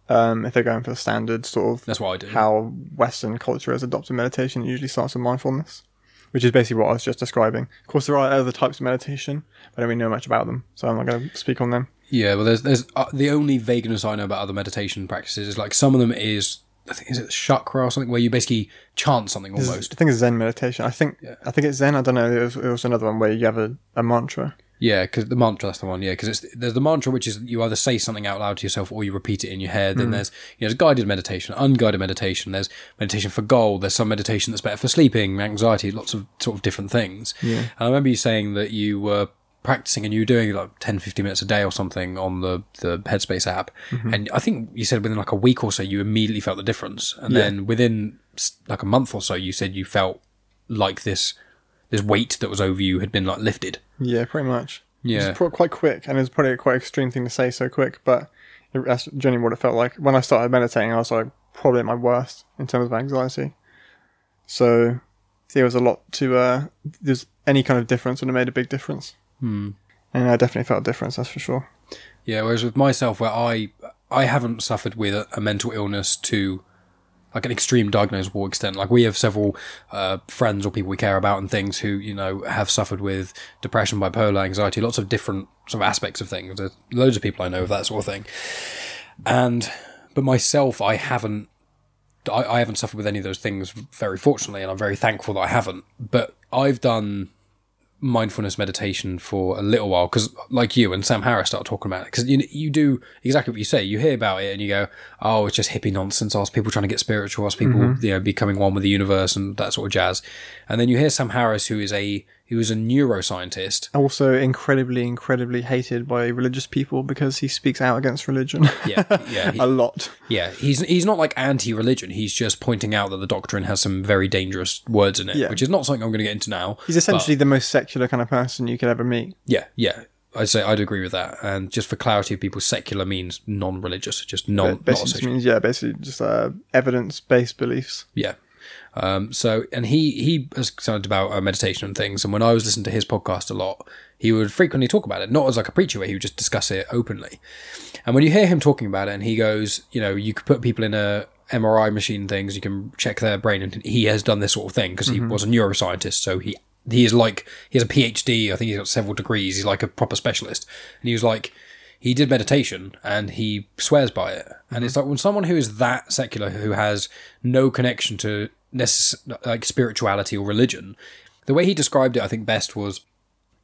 If they're going for the standard sort of... That's what I do. How Western culture has adopted meditation, it usually starts with mindfulness, which is basically what I was just describing. Of course, there are other types of meditation, but I don't really know much about them, so I'm not going to speak on them. Yeah, well, there's the only vagueness I know about other meditation practices is like some of them is... I think, is it chakra or something, where you basically chant something almost? I think it's Zen meditation. I think it's Zen. I don't know. It was another one where you have a mantra. Yeah, because the mantra, that's the one, because there's the mantra, which is you either say something out loud to yourself or you repeat it in your head. Then there's guided meditation, unguided meditation, there's meditation for goal, there's some meditation that's better for sleeping, anxiety, lots of sort of different things. Yeah. And I remember you saying that you were practicing and you were doing like 10-15 minutes a day or something on the Headspace app. And I think you said within like a week or so, you immediately felt the difference. And then within like a month or so, you said you felt like this weight that was over you had been like lifted. Yeah, pretty much. Yeah. It was quite quick, and it was probably a quite extreme thing to say so quick, but that's generally what it felt like. When I started meditating, I was like probably at my worst in terms of anxiety. So there was a lot to, there's any kind of difference would have made a big difference. And I definitely felt a difference, that's for sure. Yeah, whereas with myself, where I haven't suffered with a mental illness to like an extreme diagnosable extent. Like we have several friends or people we care about and things who, you know, have suffered with depression, bipolar, anxiety, lots of different sort of aspects of things. There's loads of people I know of that sort of thing. But myself, I haven't suffered with any of those things, very fortunately, and I'm very thankful that I haven't. But I've done mindfulness meditation for a little while because like you and Sam Harris start talking about it, because you do exactly what you say. You hear about it and you go, oh, it's just hippie nonsense, us people trying to get spiritual, us people becoming one with the universe and that sort of jazz. And then you hear Sam Harris, who is a neuroscientist, also incredibly hated by religious people because he speaks out against religion. A lot. Yeah, he's not like anti-religion. He's just pointing out that the doctrine has some very dangerous words in it, which is not something I'm going to get into now. He's essentially the most secular kind of person you could ever meet. Yeah. I'd agree with that. And just for clarity, people, secular means non-religious, just basically means basically just evidence-based beliefs. Yeah. And he has talked about meditation and things, and when I was listening to his podcast a lot, he would frequently talk about it, not as like a preacher where he would just discuss it openly. And when you hear him talking about it, and he goes, you know, you could put people in a MRI machine things, you can check their brain, and he has done this sort of thing because he was a neuroscientist, so he has a PhD, I think he's got several degrees, he's like a proper specialist, and he was like, he did meditation and he swears by it. And it's like when someone who is that secular, who has no connection to like spirituality or religion, the way he described it, I think best was,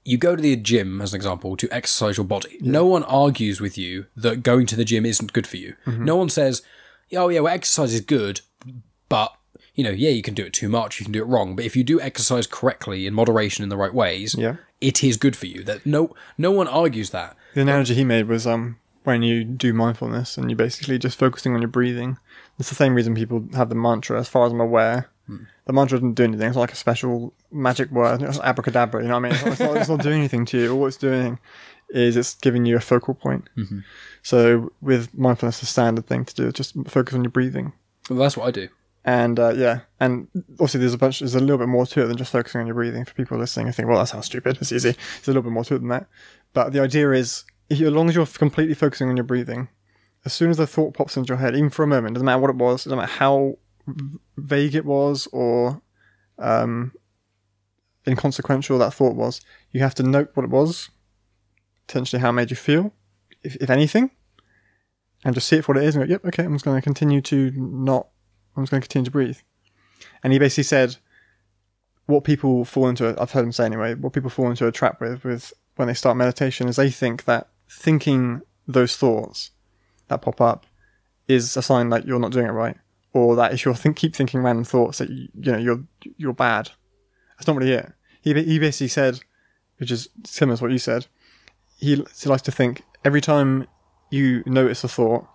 you go to the gym, as an example, to exercise your body. Yeah. No one argues with you that going to the gym isn't good for you. No one says, oh yeah, well, exercise is good, but you know, you can do it too much, you can do it wrong. But if you do exercise correctly, in moderation, in the right ways, it is good for you. That no one argues that. The analogy he made was when you do mindfulness and you're basically just focusing on your breathing. It's the same reason people have the mantra, as far as I'm aware. The mantra doesn't do anything. It's not like a special magic word. It's abracadabra, you know what I mean? It's not doing anything to you. All it's doing is it's giving you a focal point. So with mindfulness, the standard thing to do is just focus on your breathing. Well, that's what I do. And and also there's a little bit more to it than just focusing on your breathing. For people listening, I think, well, that sounds stupid. It's easy. There's a little bit more to it than that. But the idea is, as long as you're completely focusing on your breathing, as soon as a thought pops into your head, even for a moment, doesn't matter what it was, doesn't matter how vague it was or inconsequential that thought was. You have to note what it was, potentially how it made you feel, if anything, and just see it for what it is and go, yep, okay, I'm just going to continue to breathe. And he basically said, what people fall into, I've heard him say anyway, what people fall into a trap with when they start meditation is they think that thinking those thoughts that pop up is a sign that you're not doing it right, or that if you keep thinking random thoughts that you're bad. That's not really it. He basically said, which is similar to what you said, he likes to think every time you notice a thought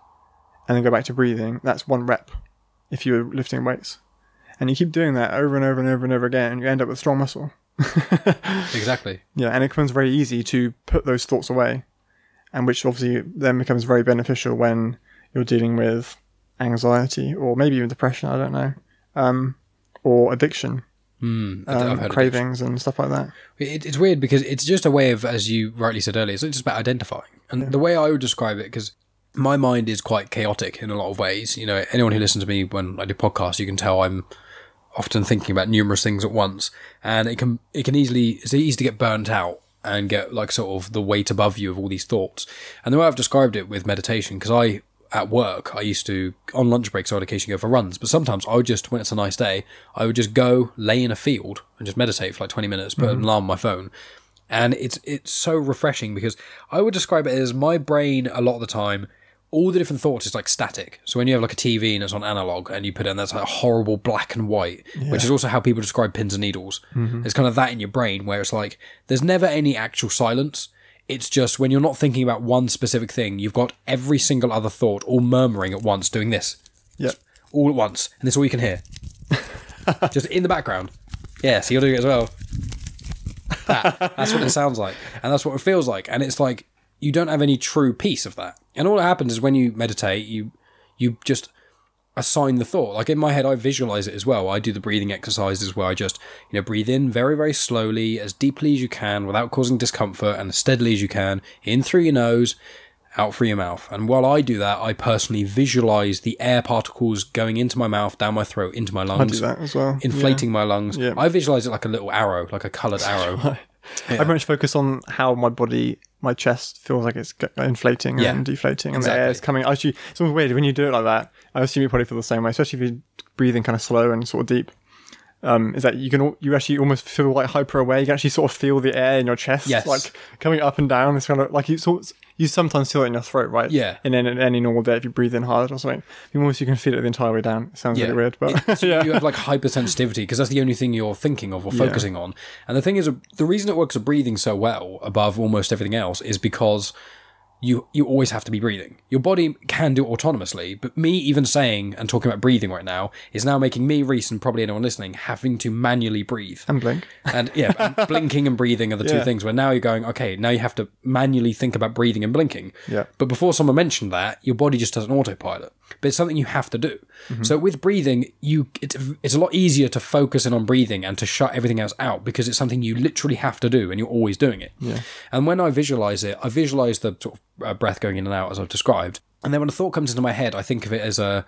and then go back to breathing, that's 1 rep if you're lifting weights. And you keep doing that over and over and over and over again, and you end up with strong muscle. Exactly. Yeah, and it becomes very easy to put those thoughts away, and which obviously then becomes very beneficial when you're dealing with anxiety or maybe even depression, I don't know, or addiction, cravings and stuff like that. It's weird because it's just a way of, as you rightly said earlier, it's not just about identifying. And the way I would describe it, because my mind is quite chaotic in a lot of ways. You know, anyone who listens to me when I do podcasts, you can tell I'm often thinking about numerous things at once, and it's easy to get burnt out and get like sort of the weight above you of all these thoughts. And the way I've described it with meditation, because at work, I used to, on lunch breaks, I would occasionally go for runs, but sometimes I would just, when it's a nice day, I would just go lay in a field and just meditate for like 20 minutes, put an alarm on my phone. And it's so refreshing, because I would describe it as my brain a lot of the time, all the different thoughts is like static. So when you have like a TV and it's on analog and you put it in, that's like horrible black and white, which is also how people describe pins and needles. It's kind of that in your brain where it's like, there's never any actual silence. It's just when you're not thinking about one specific thing, you've got every single other thought all murmuring at once, doing this. Yep. All at once. And this is all you can hear. Just in the background. Yeah, so you're doing it as well. That's what it sounds like. And that's what it feels like. And it's like, you don't have any true peace of that. And all that happens is when you meditate, you just assign the thought. Like in my head, I visualize it as well. I do the breathing exercises where I just, breathe in very, very slowly, as deeply as you can, without causing discomfort, and as steadily as you can, in through your nose, out through your mouth. And while I do that, I personally visualize the air particles going into my mouth, down my throat, into my lungs. I do that as well. Inflating my lungs. Yeah. I visualize it like a little arrow, like a coloured arrow. Right. Yeah. I very much focus on how my chest feels like it's inflating and deflating, and the air is coming. Actually, it's always weird when you do it like that. I assume you probably feel the same way, especially if you're breathing kind of slow and sort of deep. Is that you actually almost feel like hyper aware. You can actually sort of feel the air in your chest, like coming up and down. It's kind of like you sometimes feel it in your throat, right? Yeah. And then in any normal day, if you breathe in hard or something, you can feel it the entire way down. It sounds really weird, but you have like hypersensitivity, because that's the only thing you're thinking of or focusing on. And the thing is, the reason it works at breathing so well above almost everything else is because you always have to be breathing. Your body can do it autonomously, but me even saying and talking about breathing right now is now making me, Rhys, and probably anyone listening, having to manually breathe. And blink. And and blinking and breathing are the two things where now you're going, okay, now you have to manually think about breathing and blinking. Yeah. But before someone mentioned that, your body just does an autopilot. But it's something you have to do. So with breathing, it's a lot easier to focus in on breathing and to shut everything else out, because it's something you literally have to do and you're always doing it. Yeah. And when I visualize it, I visualize the sort of breath going in and out as I've described. And then when a thought comes into my head, I think of it as I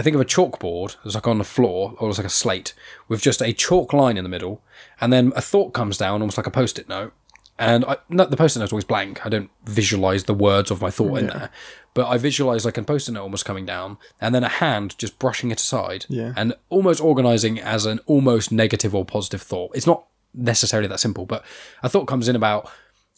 think of a chalkboard that's like on the floor, or it's like a slate with just a chalk line in the middle, and then a thought comes down almost like a post-it note. And the post-it note's always blank. I don't visualize the words of my thought in there, but I visualize like a post-it note almost coming down, and then a hand just brushing it aside, and almost organizing as an almost negative or positive thought. It's not necessarily that simple, but a thought comes in about,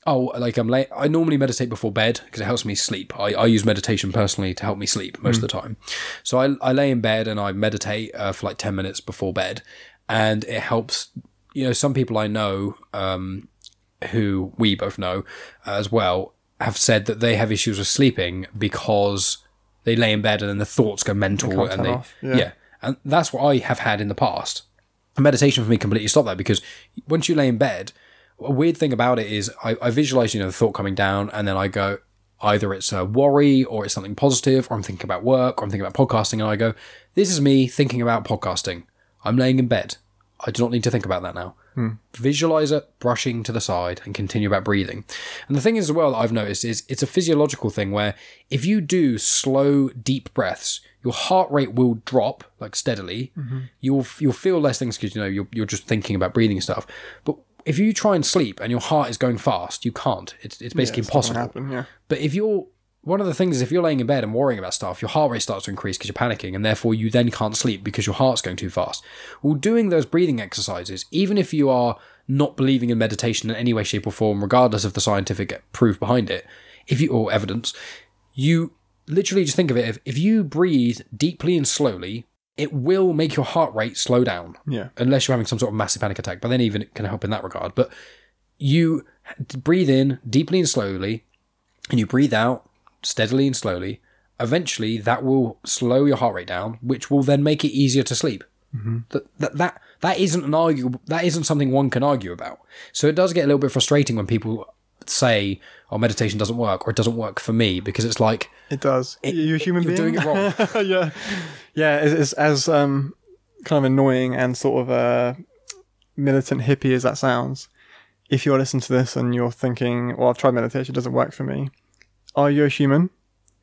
I normally meditate before bed because it helps me sleep. I use meditation personally to help me sleep most of the time. So I lay in bed and I meditate for like 10 minutes before bed, and it helps. Some people I know, who we both know as well, have said that they have issues with sleeping because they lay in bed and then the thoughts go mental, and and that's what I have had in the past. Meditation for me completely stopped that, because once you lay in bed, a weird thing about it is I visualize, the thought coming down, and then I go, either it's a worry or it's something positive, or I'm thinking about work, or I'm thinking about podcasting, and I go, this is me thinking about podcasting. I'm laying in bed. I do not need to think about that now. Visualize it, brushing to the side, and continue about breathing. And the thing is as well that I've noticed is it's a physiological thing where if you do slow, deep breaths, your heart rate will drop like steadily. You'll feel less things because you're just thinking about breathing and stuff. But if you try and sleep and your heart is going fast, you can't. It's basically impossible. Happen, yeah. But one of the things is if you're laying in bed and worrying about stuff, your heart rate starts to increase because you're panicking, and therefore you then can't sleep because your heart's going too fast. Well, doing those breathing exercises, even if you are not believing in meditation in any way, shape or form, regardless of the scientific proof behind it, or evidence, you literally just think of it, if you breathe deeply and slowly, it will make your heart rate slow down. Yeah. Unless you're having some sort of massive panic attack, but then even it can help in that regard. But you breathe in deeply and slowly, and you breathe out steadily and slowly. Eventually, that will slow your heart rate down, which will then make it easier to sleep. That isn't something one can argue about. So it does get a little bit frustrating when people say, "Oh, meditation doesn't work," or "It doesn't work for me," because it's like it does. You're a human being. You're doing it wrong. yeah. It's as kind of annoying and sort of militant hippie as that sounds. If you're listening to this and you're thinking, "Well, I've tried meditation, it doesn't work for me," are you a human?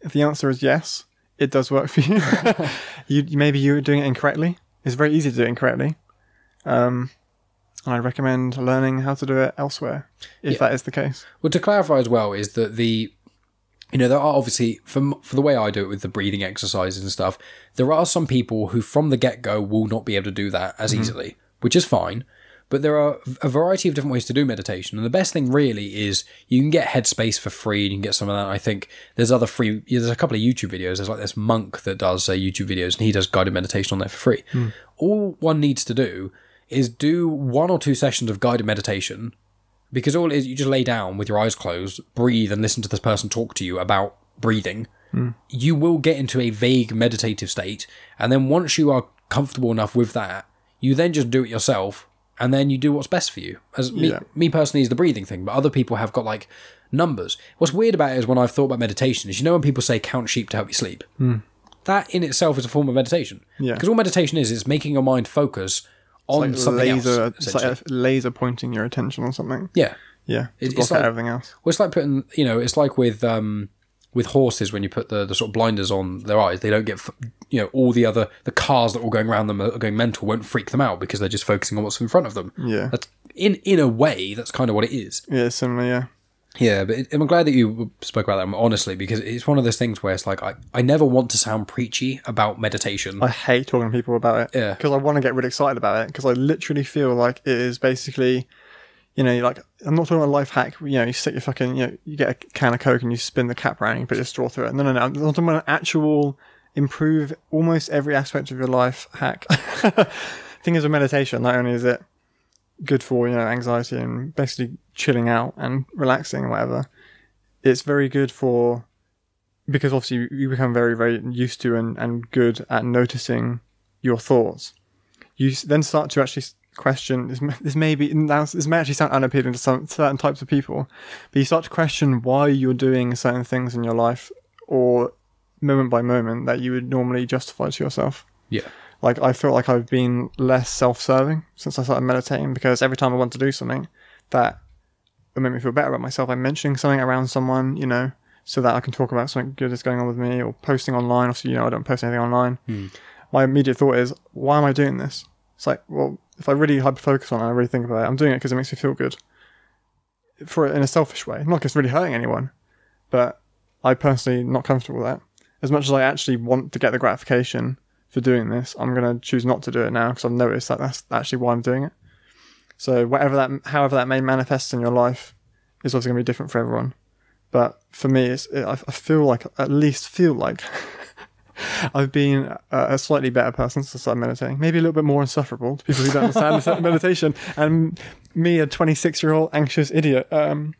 If the answer is yes, it does work for you. Maybe you're doing it incorrectly. It's very easy to do it incorrectly. And I recommend learning how to do it elsewhere, if that is the case. Well, to clarify as well, is that there are obviously, for the way I do it with the breathing exercises and stuff, there are some people who from the get-go will not be able to do that as easily, which is fine. But there are a variety of different ways to do meditation. And the best thing really is you can get Headspace for free and you can get some of that. I think there's a couple of YouTube videos. There's like this monk that does YouTube videos and he does guided meditation on there for free. All one needs to do is do 1 or 2 sessions of guided meditation, because all it is, you just lay down with your eyes closed, breathe and listen to this person talk to you about breathing. You will get into a vague meditative state. And then once you are comfortable enough with that, you then just do it yourself. And then you do what's best for you. As me personally is the breathing thing, but other people have got like numbers. What's weird about it is when I've thought about meditation is, when people say count sheep to help you sleep, that in itself is a form of meditation. Yeah. Because all meditation is making your mind focus on something else. It's like laser pointing your attention on something. Yeah. Yeah. It's like everything else. Well, it's like putting, it's like with horses, when you put the sort of blinders on their eyes, they don't get, all the cars that are going around them are going mental won't freak them out because they're just focusing on what's in front of them. Yeah. That's, in a way, that's kind of what it is. Yeah, similar, yeah. Yeah, but I'm glad that you spoke about that, honestly, because it's one of those things where it's like, I never want to sound preachy about meditation. I hate talking to people about it. Yeah. Because I want to get really excited about it, because I literally feel like it is basically, like, I'm not talking about a life hack, you stick your fucking, you get a can of Coke and you spin the cap around and you put your straw through it. No. I'm talking about an actual improve almost every aspect of your life hack. Thing is with meditation, not only is it good for, anxiety and basically chilling out and relaxing and whatever, it's very good for, because obviously you become very, very used to and good at noticing your thoughts. You then start to actually question, this may actually sound unappealing to some certain types of people, but you start to question why you're doing certain things in your life, or moment by moment, that you would normally justify to yourself. Yeah. Like, I feel like I've been less self-serving since I started meditating, because every time I want to do something that will make me feel better about myself, I'm mentioning something around someone, so that I can talk about something good that's going on with me, or posting online. Obviously, I don't post anything online. My immediate thought is, why am I doing this? It's like, well, if I really hyper-focus on it, I really think about it, I'm doing it because it makes me feel good. In a selfish way. Not like it's really hurting anyone, but I personally not comfortable with that. As much as I actually want to get the gratification for doing this, I'm going to choose not to do it now, because I've noticed that that's actually why I'm doing it. So however that may manifest in your life is also going to be different for everyone. But for me, I feel like I've been a slightly better person since I started meditating. Maybe a little bit more insufferable to people who don't understand meditation. And me, a 26-year-old anxious idiot, trying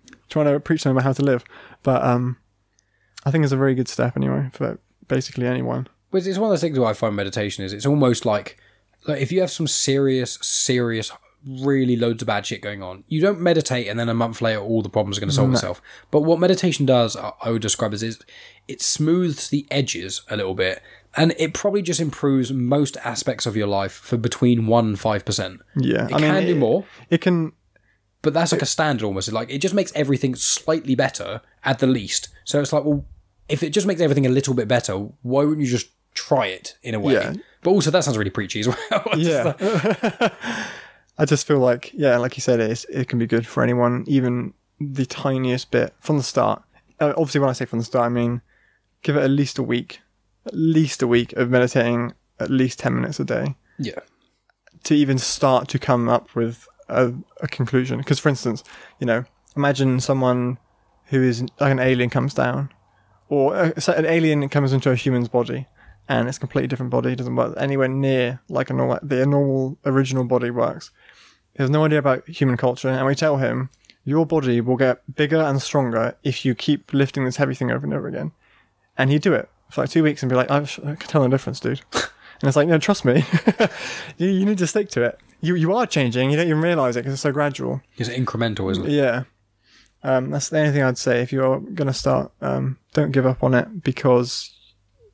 to preach them about how to live. But I think it's a very good step anyway for basically anyone. But it's one of those things where I find meditation is, it's almost like if you have some serious, really loads of bad shit going on, you don't meditate and then a month later all the problems are going to solve themselves. But what meditation does, I would describe as, is it smooths the edges a little bit, and it probably just improves most aspects of your life for between 1 and 5%. Yeah. It can do more. It can... But that's like a standard almost. Like, it just makes everything slightly better at the least. So it's like, well, if it just makes everything a little bit better, why wouldn't you just try it in a way. Yeah. But also that sounds really preachy as well. Yeah. I just feel like, like you said, it can be good for anyone, even the tiniest bit from the start. Obviously, when I say from the start, I mean, give it at least a week of meditating at least 10 minutes a day. Yeah. To even start to come up with a conclusion. Because, for instance, imagine someone who is like an alien comes down, or so an alien comes into a human's body, and it's a completely different body. It doesn't work anywhere near like the normal original body works. He has no idea about human culture, and we tell him, your body will get bigger and stronger if you keep lifting this heavy thing over and over again. And he'd do it for like 2 weeks and be like, I can tell no difference, dude. And it's like, no, trust me. you need to stick to it. You are changing. You don't even realise it because it's so gradual. It's incremental, isn't it? Yeah. That's the only thing I'd say. If you're going to start, don't give up on it because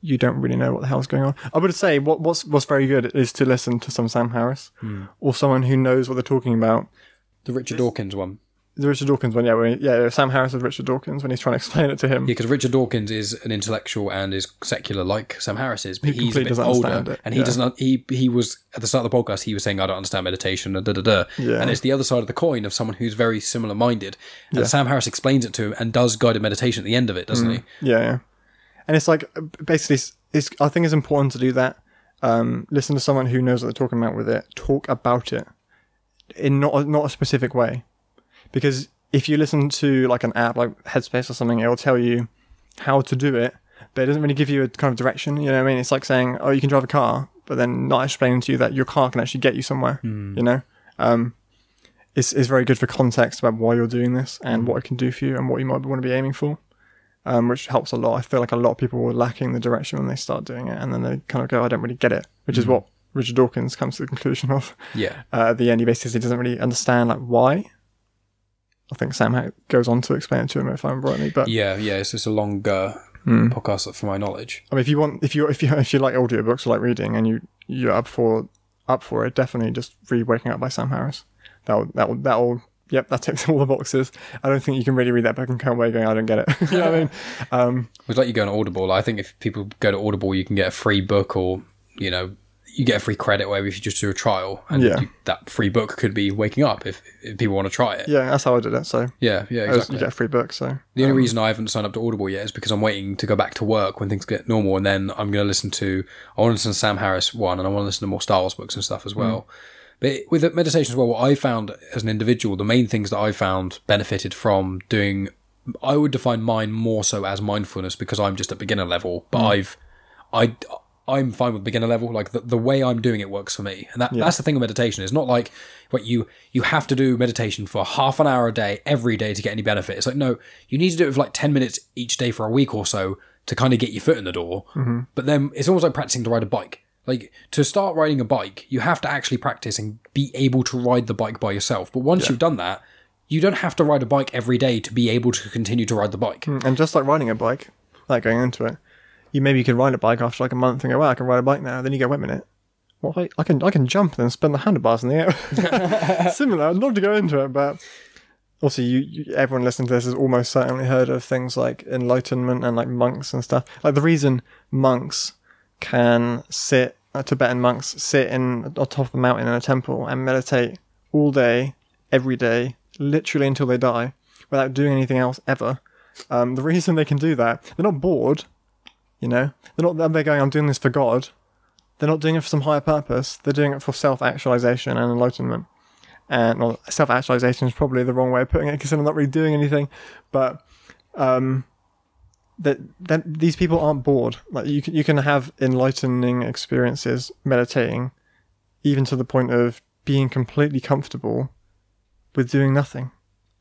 you don't really know what the hell's going on. I would say what's very good is to listen to some Sam Harris or someone who knows what they're talking about. The Richard Dawkins one. The Richard Dawkins one, Sam Harris with Richard Dawkins when he's trying to explain it to him. Yeah, because Richard Dawkins is an intellectual and is secular like Sam Harris is, but He he's a bit completely older. doesn't understand it. And he doesn't. He was at the start of the podcast. He was saying, "I don't understand meditation." And Yeah. And it's the other side of the coin of someone who's very similar minded. And Sam Harris explains it to him and does guided meditation at the end of it, doesn't he? Yeah. And it's like basically, I think it's important to do that. Listen to someone who knows what they're talking about with it. Talk about it in not a specific way, because if you listen to like an app like Headspace or something, it will tell you how to do it, but it doesn't really give you a kind of direction. You know what I mean? It's like saying, oh, you can drive a car, but then not explaining to you that your car can actually get you somewhere. It's very good for context about why you're doing this and what it can do for you and what you might want to be aiming for, which helps a lot. I feel like a lot of people were lacking the direction when they start doing it, and then they kind of go, I don't really get it, which is what Richard Dawkins comes to the conclusion of. Yeah. At the end, he basically doesn't really understand like why. I think Sam goes on to explain it to him if I'm rightly, but it's just a longer podcast for my knowledge. I mean, if you like audiobooks or like reading and you're up for it, definitely just read Waking Up by Sam Harris. That ticks all the boxes. I don't think you can really read that book and come away going, I don't get it. You know what I mean? It's like you go on Audible. I think if people go to Audible, you can get a free book, or you get a free credit where if you just do a trial, and that free book could be Waking Up if people want to try it. Yeah, that's how I did it. So yeah, exactly. You get a free book. So the only reason I haven't signed up to Audible yet is because I'm waiting to go back to work when things get normal, and then I'm going to listen to Sam Harris one, and I want to listen to more Star Wars books and stuff as well. But with meditation as well, what I found as an individual, the main things that I found benefited from doing, I would define mine more so as mindfulness because I'm just at beginner level, but I'm fine with beginner level. Like the way I'm doing it works for me. And that's the thing with meditation. It's not like what you have to do meditation for half an hour a day, every day to get any benefit. It's like, no, you need to do it for like 10 minutes each day for a week or so to kind of get your foot in the door. But then it's almost like practicing to ride a bike. Like to start riding a bike, you have to actually practice and be able to ride the bike by yourself. But once you've done that, you don't have to ride a bike every day to be able to continue to ride the bike. And just like riding a bike, like going into it, you could ride a bike after like a month and go, well, I can ride a bike now. Then you go, wait a minute. Well, I can jump and then spin the handlebars in the air. Similar. I'd love to go into it, but also everyone listening to this has almost certainly heard of things like enlightenment and like monks and stuff. Like the reason monks can Tibetan monks sit on top of a mountain in a temple and meditate all day, every day, literally until they die, without doing anything else ever. The reason they can do that, they're not bored. They're going, I'm doing this for God. They're not doing it for some higher purpose. They're doing it for self-actualization and enlightenment. And self-actualization is probably the wrong way of putting it because they're not really doing anything. But these people aren't bored. Like you can have enlightening experiences meditating, even to the point of being completely comfortable with doing nothing.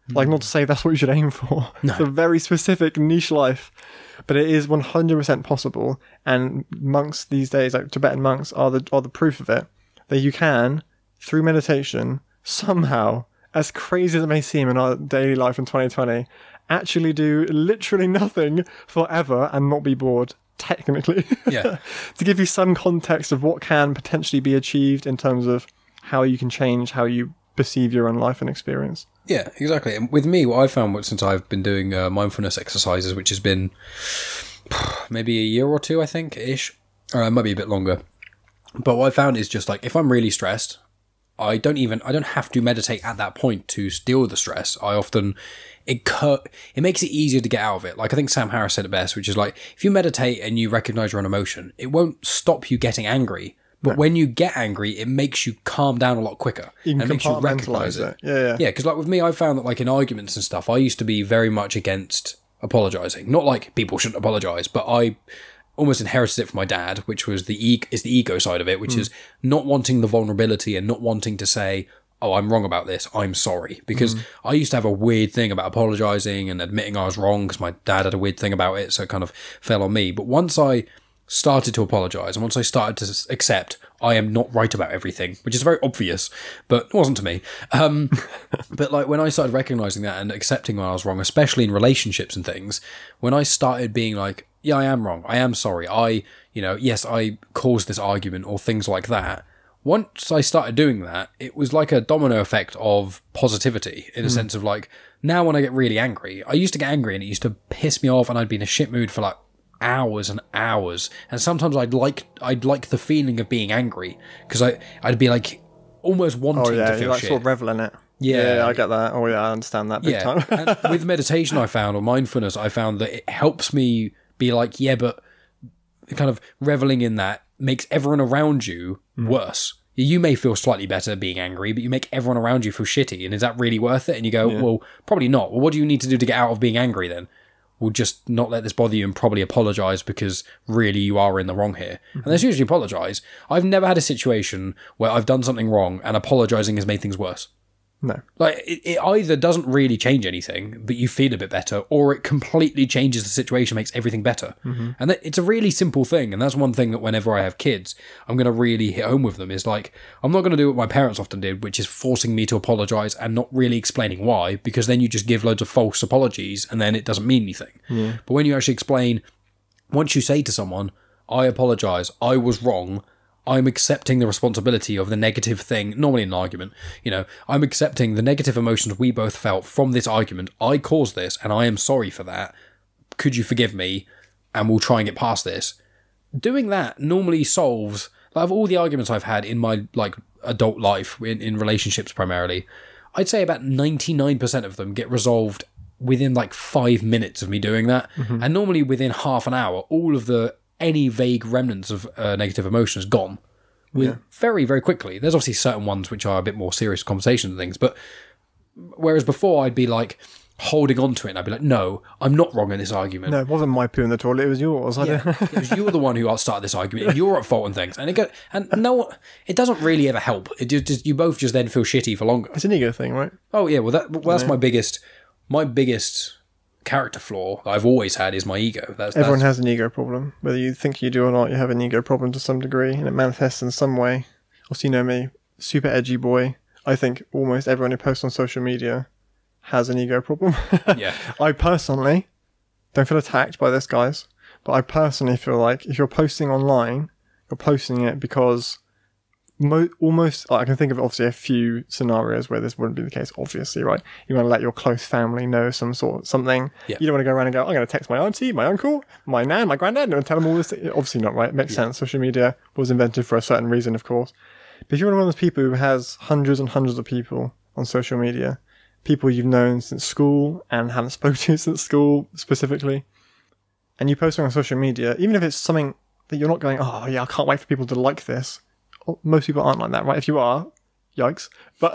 Like, not to say that's what you should aim for. No. It's a very specific niche life. But it is 100% possible. And monks these days, like Tibetan monks, are the proof of it. That you can, through meditation, somehow, as crazy as it may seem in our daily life in 2020, actually do literally nothing forever and not be bored, technically. Yeah. To give you some context of what can potentially be achieved in terms of how you can change how you perceive your own life and experience. Yeah, exactly. And with me, what I've found since I've been doing mindfulness exercises, which has been maybe a year or two, I think, ish, It might be a bit longer. But what I found is just like, if I'm really stressed, I don't have to meditate at that point to deal with the stress. I often, it makes it easier to get out of it. Like I think Sam Harris said it best, which is like, if you meditate and you recognize your own emotion, it won't stop you getting angry. But when you get angry, it makes you calm down a lot quicker. And makes you recognize it. Yeah. Yeah, because like with me, I found that like in arguments and stuff, I used to be very much against apologizing. Not like people shouldn't apologize, but I almost inherited it from my dad, which was the ego side of it, which is not wanting the vulnerability and not wanting to say, oh, I'm wrong about this, I'm sorry. Because I used to have a weird thing about apologizing and admitting I was wrong because my dad had a weird thing about it, so it kind of fell on me. But once I started to apologize and once I started to accept I am not right about everything, which is very obvious, but it wasn't to me. But like when I started recognizing that and accepting when I was wrong, especially in relationships and things, when I started being like, yeah, I am wrong, I am sorry, yes, I caused this argument or things like that. Once I started doing that, it was like a domino effect of positivity in a sense of like, now when I get really angry, I used to get angry and it used to piss me off and I'd be in a shit mood for like hours and hours, and sometimes I'd like the feeling of being angry because I'd be like almost wanting to feel like shit. sort of revel in it. Yeah, I get that. Oh yeah, I understand that big time. And with meditation, I found, or mindfulness, I found that it helps me be like, yeah, but kind of reveling in that makes everyone around you worse. You may feel slightly better being angry, but you make everyone around you feel shitty, and is that really worth it? And you go, well, probably not. Well, what do you need to do to get out of being angry then? Will just not let this bother you and probably apologise because really you are in the wrong here. And as soon as you apologise, I've never had a situation where I've done something wrong and apologising has made things worse. No. Like, it either doesn't really change anything, but you feel a bit better, or it completely changes the situation, makes everything better. And it's a really simple thing, and that's one thing that whenever I have kids, I'm going to really hit home with them, is like, I'm not going to do what my parents often did, which is forcing me to apologise and not really explaining why, because then you just give loads of false apologies, and then it doesn't mean anything. But when you actually explain, once you say to someone, I apologise, I was wrong, I'm accepting the responsibility of the negative thing, normally in an argument, I'm accepting the negative emotions we both felt from this argument. I caused this and I am sorry for that. Could you forgive me? And we'll try and get past this. Doing that normally solves, like, of all the arguments I've had in my like adult life, in relationships primarily, I'd say about 99% of them get resolved within like 5 minutes of me doing that. And normally within half an hour, all of any vague remnants of negative emotion is gone very, very quickly. There's obviously certain ones which are a bit more serious conversations and things, but whereas before I'd be like holding on to it and I'd be like, no, I'm not wrong in this argument. No, it wasn't my poo in the toilet, it was yours. It was you were the one who started this argument and you're at fault and things. And it doesn't really ever help. It just you both just then feel shitty for longer. It's an ego thing, right? Oh yeah, that's my biggest character flaw that I've always had is my ego. Everyone has an ego problem. Whether you think you do or not, you have an ego problem to some degree, and it manifests in some way. Also, you know me, super edgy boy. I think almost everyone who posts on social media has an ego problem. Yeah. I personally don't feel attacked by this, guys, but I personally feel like if you're posting online, you're posting it because almost, I can think of obviously a few scenarios where this wouldn't be the case, obviously, right? You want to let your close family know something. Yeah. You don't want to go around and go, I'm going to text my auntie, my uncle, my nan, my granddad, and tell them all this. Obviously not, right? It makes sense. Social media was invented for a certain reason, of course. But if you're one of those people who has hundreds and hundreds of people on social media, people you've known since school and haven't spoken to since school specifically, and you post on social media, even if it's something that you're not going, oh yeah, I can't wait for people to like this. Most people aren't like that, right? If you are, yikes. But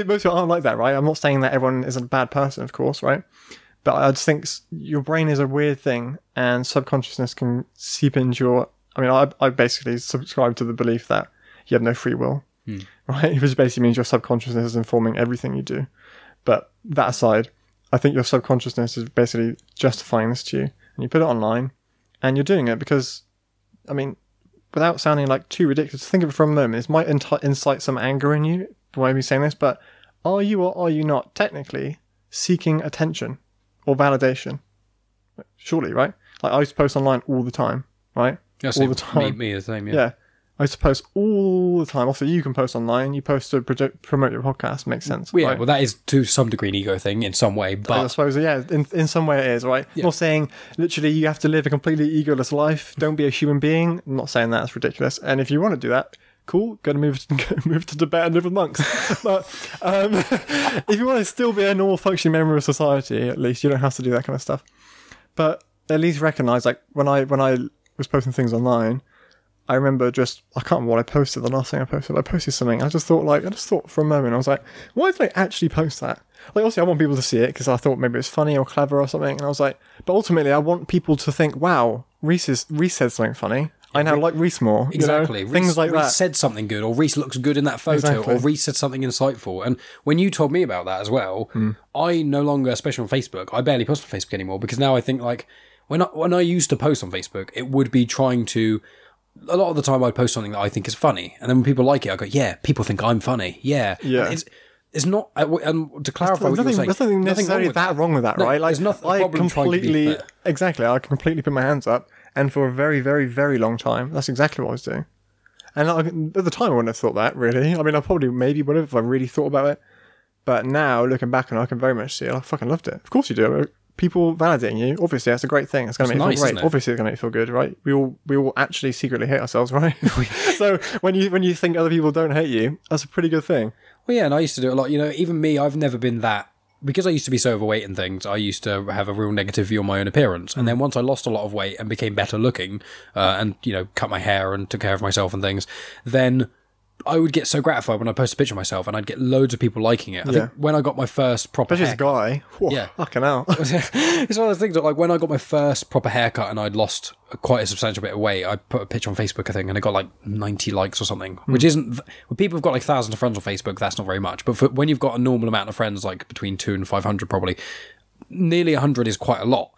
most people aren't like that, right? I'm not saying that everyone is a bad person, of course, right? But I just think your brain is a weird thing, and subconsciousness can seep into your... I mean, I basically subscribe to the belief that you have no free will, right? Which basically means your subconsciousness is informing everything you do. But that aside, I think your subconsciousness is basically justifying this to you. And you put it online, and you're doing it because, I mean... without sounding like too ridiculous, think of it for a moment. This might incite some anger in you, the way I'm saying this, but are you or are you not technically seeking attention or validation? Surely, right? Like, I used to post online all the time, right? Yeah, all the time. Me the same, yeah. Yeah. I used to post all the time. Also, you can post online. You post to promote your podcast. Makes sense. Well, yeah, right? well, that is to some degree an ego thing in some way, but I suppose, yeah, in some way it is, right? Yeah. I'm not saying literally you have to live a completely egoless life. Don't be a human being. I'm not saying that's ridiculous. And if you want to do that, cool, go move to Tibet and live with monks. But if you want to still be a normal functioning member of society, at least you don't have to do that kind of stuff. But at least recognize, like when I was posting things online, I remember I can't remember what I posted. The last thing I posted something. I just thought for a moment, I was like, why did I actually post that? Like, obviously I want people to see it because I thought maybe it's funny or clever or something. And I was like, but ultimately I want people to think, wow, Rhys said something funny. I now like Rhys more. Exactly. You know? Things like that. Rhys said something good, or Rhys looks good in that photo, Exactly. or Rhys said something insightful. And when you told me about that as well, I no longer, especially on Facebook, I barely post on Facebook anymore, because now I think, like, when I used to post on Facebook, it would be trying to... A lot of the time I'd post something that I think is funny, and then when people like it, I go, yeah, people think I'm funny. Yeah. Yeah. It's not... And to clarify what you're saying... There's nothing necessarily wrong with that, right? Like, there's nothing... I completely put my hands up, and for a very, very, very long time, that's exactly what I was doing. And at the time, I wouldn't have thought that, really. I mean, I probably maybe would have if I really thought about it. But now, looking back on it, I can very much see it. I fucking loved it. Of course you do. People validating you, obviously, that's a great thing. It's going to make you feel great. Obviously, it's going to make you feel good, right? We all actually secretly hate ourselves, right? So when you think other people don't hate you, that's a pretty good thing. Well, yeah, and I used to do it a lot. You know, even me, I've never been that... Because I used to be so overweight and things, I used to have a real negative view on my own appearance. And then once I lost a lot of weight and became better looking, and, you know, cut my hair and took care of myself and things, then I would get so gratified when I post a picture of myself, and I'd get loads of people liking it. I think when I got my first proper haircut... guy. Whoa, yeah. Fucking hell. It's one of those things that, like, when I got my first proper haircut and I'd lost quite a substantial bit of weight, I put a picture on Facebook, I think, and I got like 90 likes or something, which isn't... When people have got like thousands of friends on Facebook, that's not very much. But when you've got a normal amount of friends, like between 200 and 500 probably, nearly 100 is quite a lot,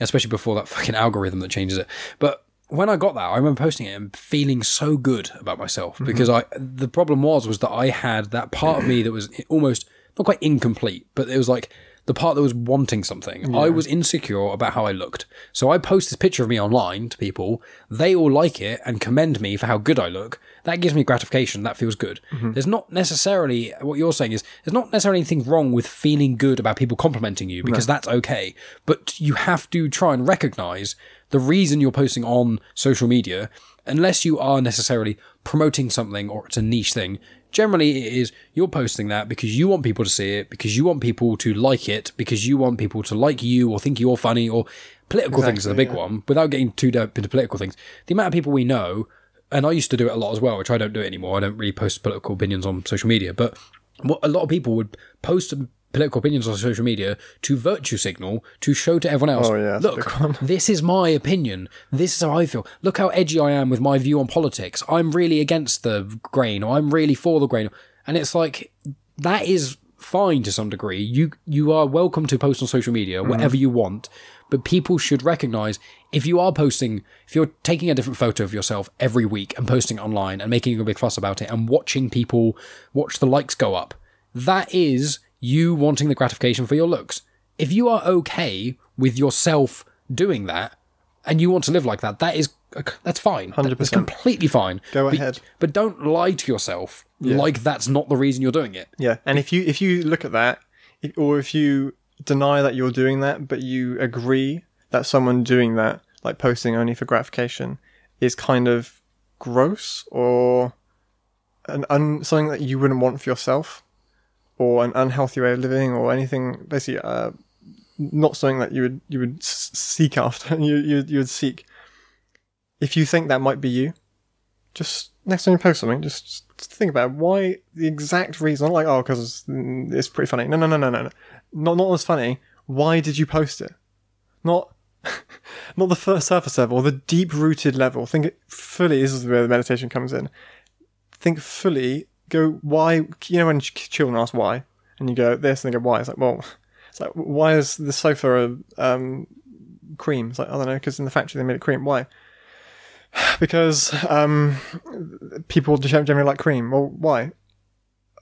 especially before that fucking algorithm that changes it. But when I got that, I remember posting it and feeling so good about myself, because the problem was that I had that part of me that was almost not quite incomplete, but it was like the part that was wanting something. Yeah. I was insecure about how I looked. So I post this picture of me online to people. They all like it and commend me for how good I look. That gives me gratification. That feels good. There's not necessarily, what you're saying is, there's not necessarily anything wrong with feeling good about people complimenting you, because that's okay. But you have to try and recognize the reason you're posting on social media, unless you are necessarily promoting something or it's a niche thing. Generally, it is you're posting that because you want people to see it, because you want people to like it, because you want people to like you or think you're funny, or political things are the big one. Without getting too deep into political things, the amount of people we know, and I used to do it a lot as well, which I don't do it anymore. I don't really post political opinions on social media, but what a lot of people would post political opinions on social media to virtue signal, to show to everyone else, look, this is my opinion, this is how I feel, look how edgy I am with my view on politics, I'm really against the grain, or I'm really for the grain. And it's like, that is fine to some degree. You are welcome to post on social media whatever you want, but people should recognize, if you're taking a different photo of yourself every week and posting it online and making a big fuss about it and watching people watch the likes go up, that is you wanting the gratification for your looks. If you are okay with yourself doing that and you want to live like that, that's fine. 100%. That's completely fine. Go ahead. But don't lie to yourself like that's not the reason you're doing it. Yeah, and if you look at that, or if you deny that you're doing that, but you agree that someone doing that, like posting only for gratification, is kind of gross, or something that you wouldn't want for yourself, or an unhealthy way of living, or anything, basically not something that you would seek after, you would seek. If you think that might be you, just next time you post something, just think about why, the exact reason. Not like, oh, because it's pretty funny. No. Not as funny. Why did you post it? Not the first surface level, the deep-rooted level. Think it fully. This is where the meditation comes in. Think fully. Go, why? You know when children ask why, and you go this, and they go why. It's like, why is the sofa cream? It's like, I don't know, because in the factory they made it cream. Why? Because people generally like cream. Well, why?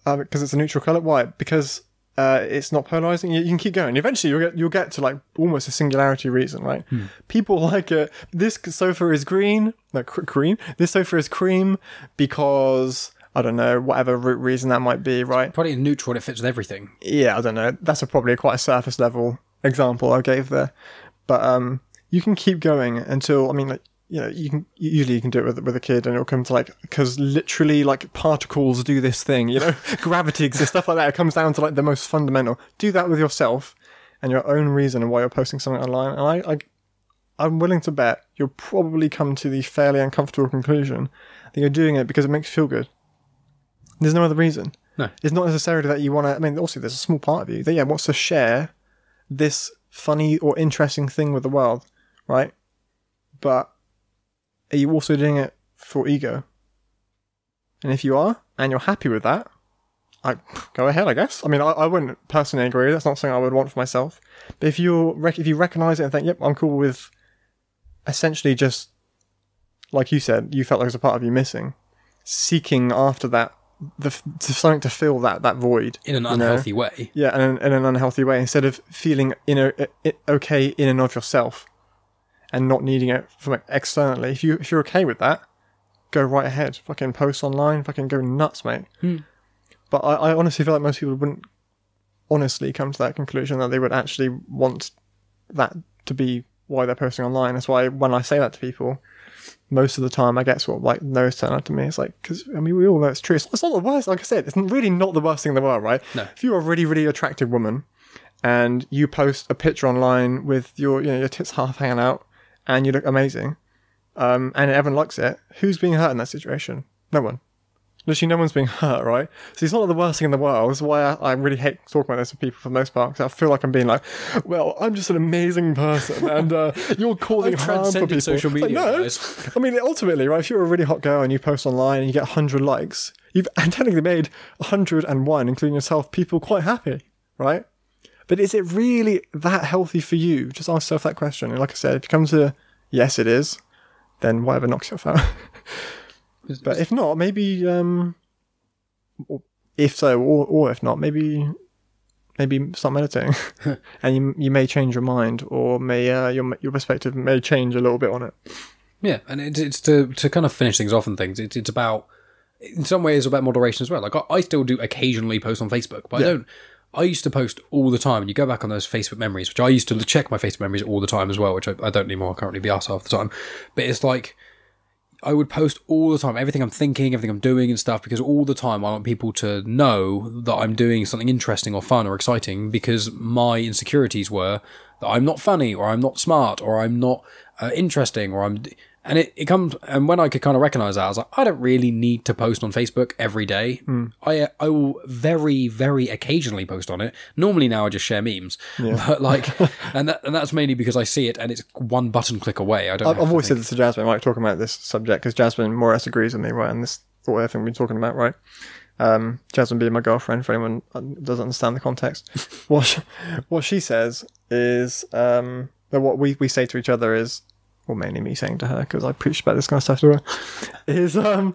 Because it's a neutral colour. Why? Because it's not polarizing. You can keep going. Eventually, you'll get to like almost a singularity reason, right? People like it. This sofa is green. No, green. This sofa is cream because I don't know, whatever reason that might be, right? Probably neutral and it fits with everything. Yeah, I don't know. That's probably quite a surface level example I gave there, but you can keep going until, I mean, like, you know, you can do it with a kid, and it'll come to like, because literally like particles do this thing, you know, gravity exists, stuff like that. It comes down to like the most fundamental. Do that with yourself and your own reason and why you're posting something online, and I'm willing to bet you'll probably come to the fairly uncomfortable conclusion that you're doing it because it makes you feel good. There's no other reason. No, it's not necessarily that you want to. I mean, also there's a small part of you that wants to share this funny or interesting thing with the world, right? But are you also doing it for ego? And if you are, and you're happy with that, go ahead, I guess. I mean, I wouldn't personally agree. That's not something I would want for myself. But if you recognise it and think, yep, I'm cool with essentially just, like you said, you felt like there's a part of you missing, seeking after that, something to fill that void. In an unhealthy way. Yeah, in an unhealthy way, instead of feeling okay in and of yourself. And not needing it from externally. If you're okay with that, go right ahead. Fucking post online. Fucking go nuts, mate. But I honestly feel like most people wouldn't honestly come to that conclusion that they would actually want that to be why they're posting online. That's why when I say that to people, most of the time I get sort of like nose turn up to me. It's like, because I mean we all know it's true. It's not the worst. Like I said, it's really not the worst thing in the world, right? No. If you're a really really attractive woman and you post a picture online with your tits half hanging out, and you look amazing, and everyone likes it, who's being hurt in that situation? No one. Literally no one's being hurt, right? So it's not the worst thing in the world. That's why I really hate talking about this with people for the most part, because I feel like I'm being like, well, I'm just an amazing person, and you're causing harm for people. Social media, like, no, guys. I mean, ultimately, right, if you're a really hot girl and you post online and you get 100 likes, you've technically made 101, including yourself, people quite happy, right? But is it really that healthy for you? Just ask yourself that question. And like I said, if you come to yes, it is, then whatever, knocks yourself out. But if not, maybe, if so, or if not, maybe start meditating, and you may change your mind, or may your perspective may change a little bit on it. Yeah, and it's to kind of finish things off and things. It's about, in some ways, about moderation as well. Like I still do occasionally post on Facebook, but yeah. I used to post all the time, and you go back on those Facebook memories, which I used to check my Facebook memories all the time as well, which I don't anymore. I can't really be arsed half the time. But it's like, I would post all the time, everything I'm thinking, everything I'm doing and stuff, because all the time I want people to know that I'm doing something interesting or fun or exciting, because my insecurities were that I'm not funny, or I'm not smart, or I'm not interesting, or and it comes, and when I could kind of recognize that, I was like, I don't really need to post on Facebook every day. I will very, very occasionally post on it. Normally now I just share memes, but like, and that's mainly because I see it and it's one button click away. I've always said this to Jasmine, like talking about this subject, because Jasmine more or less agrees with me, right? And this what I think we've been talking about, right? Jasmine being my girlfriend, for anyone who doesn't understand the context. What she says is that what we say to each other is, well, mainly me saying to her, because I preach about this kind of stuff to her, is the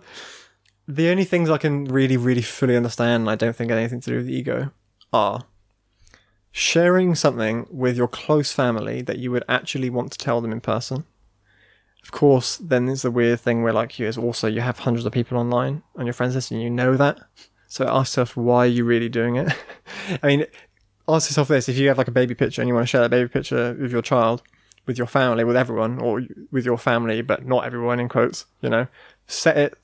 only things I can really, really fully understand, and I don't think anything to do with ego, are sharing something with your close family that you would actually want to tell them in person. Of course, then there's the weird thing where, like, you have hundreds of people online on your friends list, and you know that. So ask yourself, why are you really doing it? I mean, ask yourself this: if you have like a baby picture and you want to share that baby picture with your child, with your family, with everyone, or with your family, but not everyone in quotes, set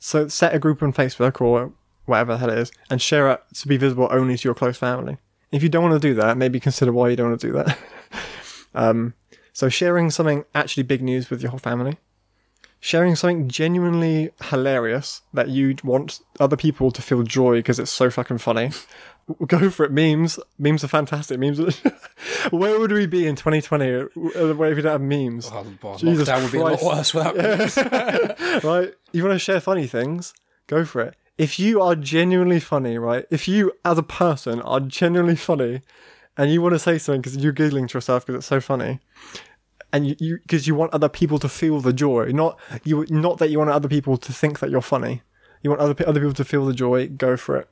a group on Facebook or whatever the hell it is, and share it to be visible only to your close family. If you don't want to do that, maybe consider why you don't want to do that. So sharing something actually big news with your whole family, sharing something genuinely hilarious that you want other people to feel joy because it's so fucking funny. Go for it. Memes are fantastic. Where would we be in 2020 where if we don't have memes? Jesus Lockdown would be a lot worse without memes. Right? You want to share funny things? Go for it. If you are genuinely funny, right? If you as a person are genuinely funny, and you want to say something because you're giggling to yourself because it's so funny, and you because you want other people to feel the joy, not that you want other people to think that you're funny. You want other people to feel the joy. Go for it.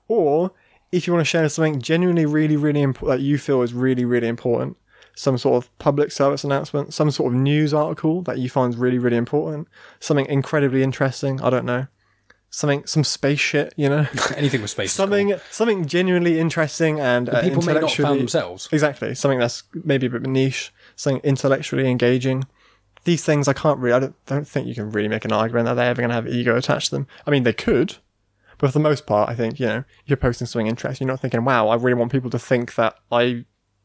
Or if you want to share something genuinely really, really important that you feel is really, really important, some sort of public service announcement, some sort of news article that you find really, really important, something incredibly interesting, I don't know, some space shit, you know? Anything with space. Something genuinely interesting and people may not intellectually... found themselves. Exactly. Something that's maybe a bit niche, something intellectually engaging. These things I don't think you can really make an argument that they're ever going to have ego attached to them. I mean, they could, but for the most part, I think, you know, you're posting something interesting. You're not thinking, wow, I really want people to think that I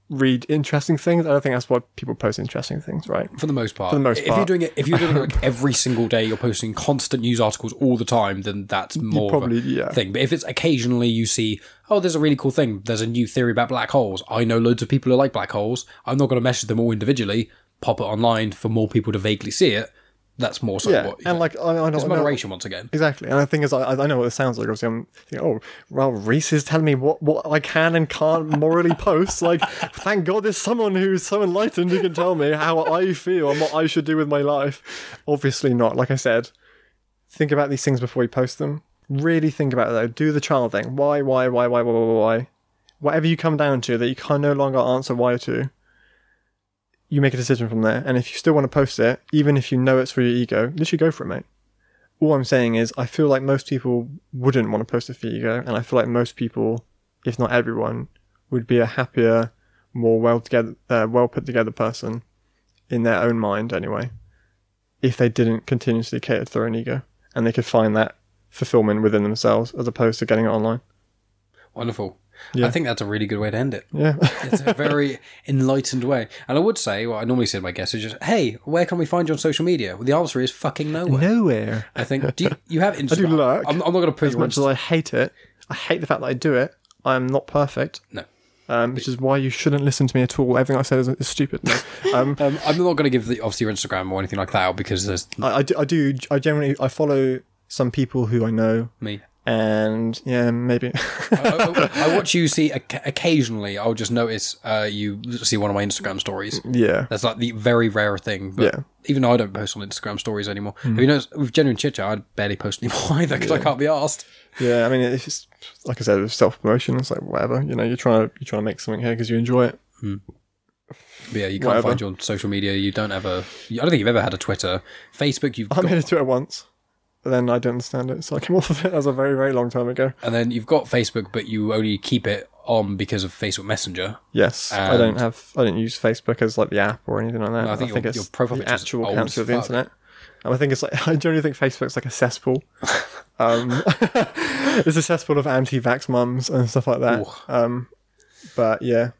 read interesting things. I don't think that's why people post interesting things, right? For the most part. If you're doing it like every single day, you're posting constant news articles all the time, then that's more of a thing. But if it's occasionally you see, oh, there's a really cool thing, there's a new theory about black holes. I know loads of people who like black holes. I'm not going to message them all individually, pop it online for more people to vaguely see it. That's more so what... And like, I it's moderation once again. Exactly. And the thing is, I know what this sounds like. Obviously, I'm thinking, oh, well, Rhys is telling me what I can and can't morally post. Like, thank God there's someone who's so enlightened who can tell me how I feel and what I should do with my life. Obviously not. Like I said, think about these things before you post them. Really think about it, though. Do the child thing. Why? Whatever you come down to that you can no longer answer why to, you make a decision from there. And if you still want to post it, even if you know it's for your ego, literally go for it, mate. All I'm saying is, I feel like most people wouldn't want to post it for your ego, and I feel like most people, if not everyone, would be a happier, more well put together person in their own mind anyway, if they didn't continuously cater to their own ego, and they could find that fulfillment within themselves as opposed to getting it online. Wonderful. Yeah. I think that's a really good way to end it. Yeah. It's a very enlightened way. And I would say, what I normally say to my guests is just, hey, where can we find you on social media? Well, the answer is fucking nowhere. Nowhere. I think, do you have Instagram? I do lurk. I'm not going to put as much as I hate it. I hate the fact that I do it. I'm not perfect. No. Which is why you shouldn't listen to me at all. Everything I said is stupid. No. I'm not going to give obviously your Instagram or anything like that out because there's... I follow some people who I know. Me. And yeah, maybe I watch you see occasionally. I'll just notice you see one of my Instagram stories. Yeah, that's like the very rare thing. But even though I don't post on Instagram stories anymore, have you noticed with Genuine Chit-Chat, I barely post anymore either because I can't be asked. Yeah, I mean, it's just like I said, it's self-promotion. It's like whatever, you know, you're trying to make something here because you enjoy it. But yeah, you can't find you on social media. You don't ever. I don't think you've ever had a Twitter, Facebook. I made a Twitter once. But then I didn't understand it, so I came off of it. That was a very, very long time ago. And then you've got Facebook, but you only keep it on because of Facebook Messenger. Yes, I don't use Facebook as like the app or anything like that. No, I think it's your profile the picture actual account of the internet. And I think it's like I generally think Facebook's like a cesspool. It's a cesspool of anti-vax mums and stuff like that. But yeah.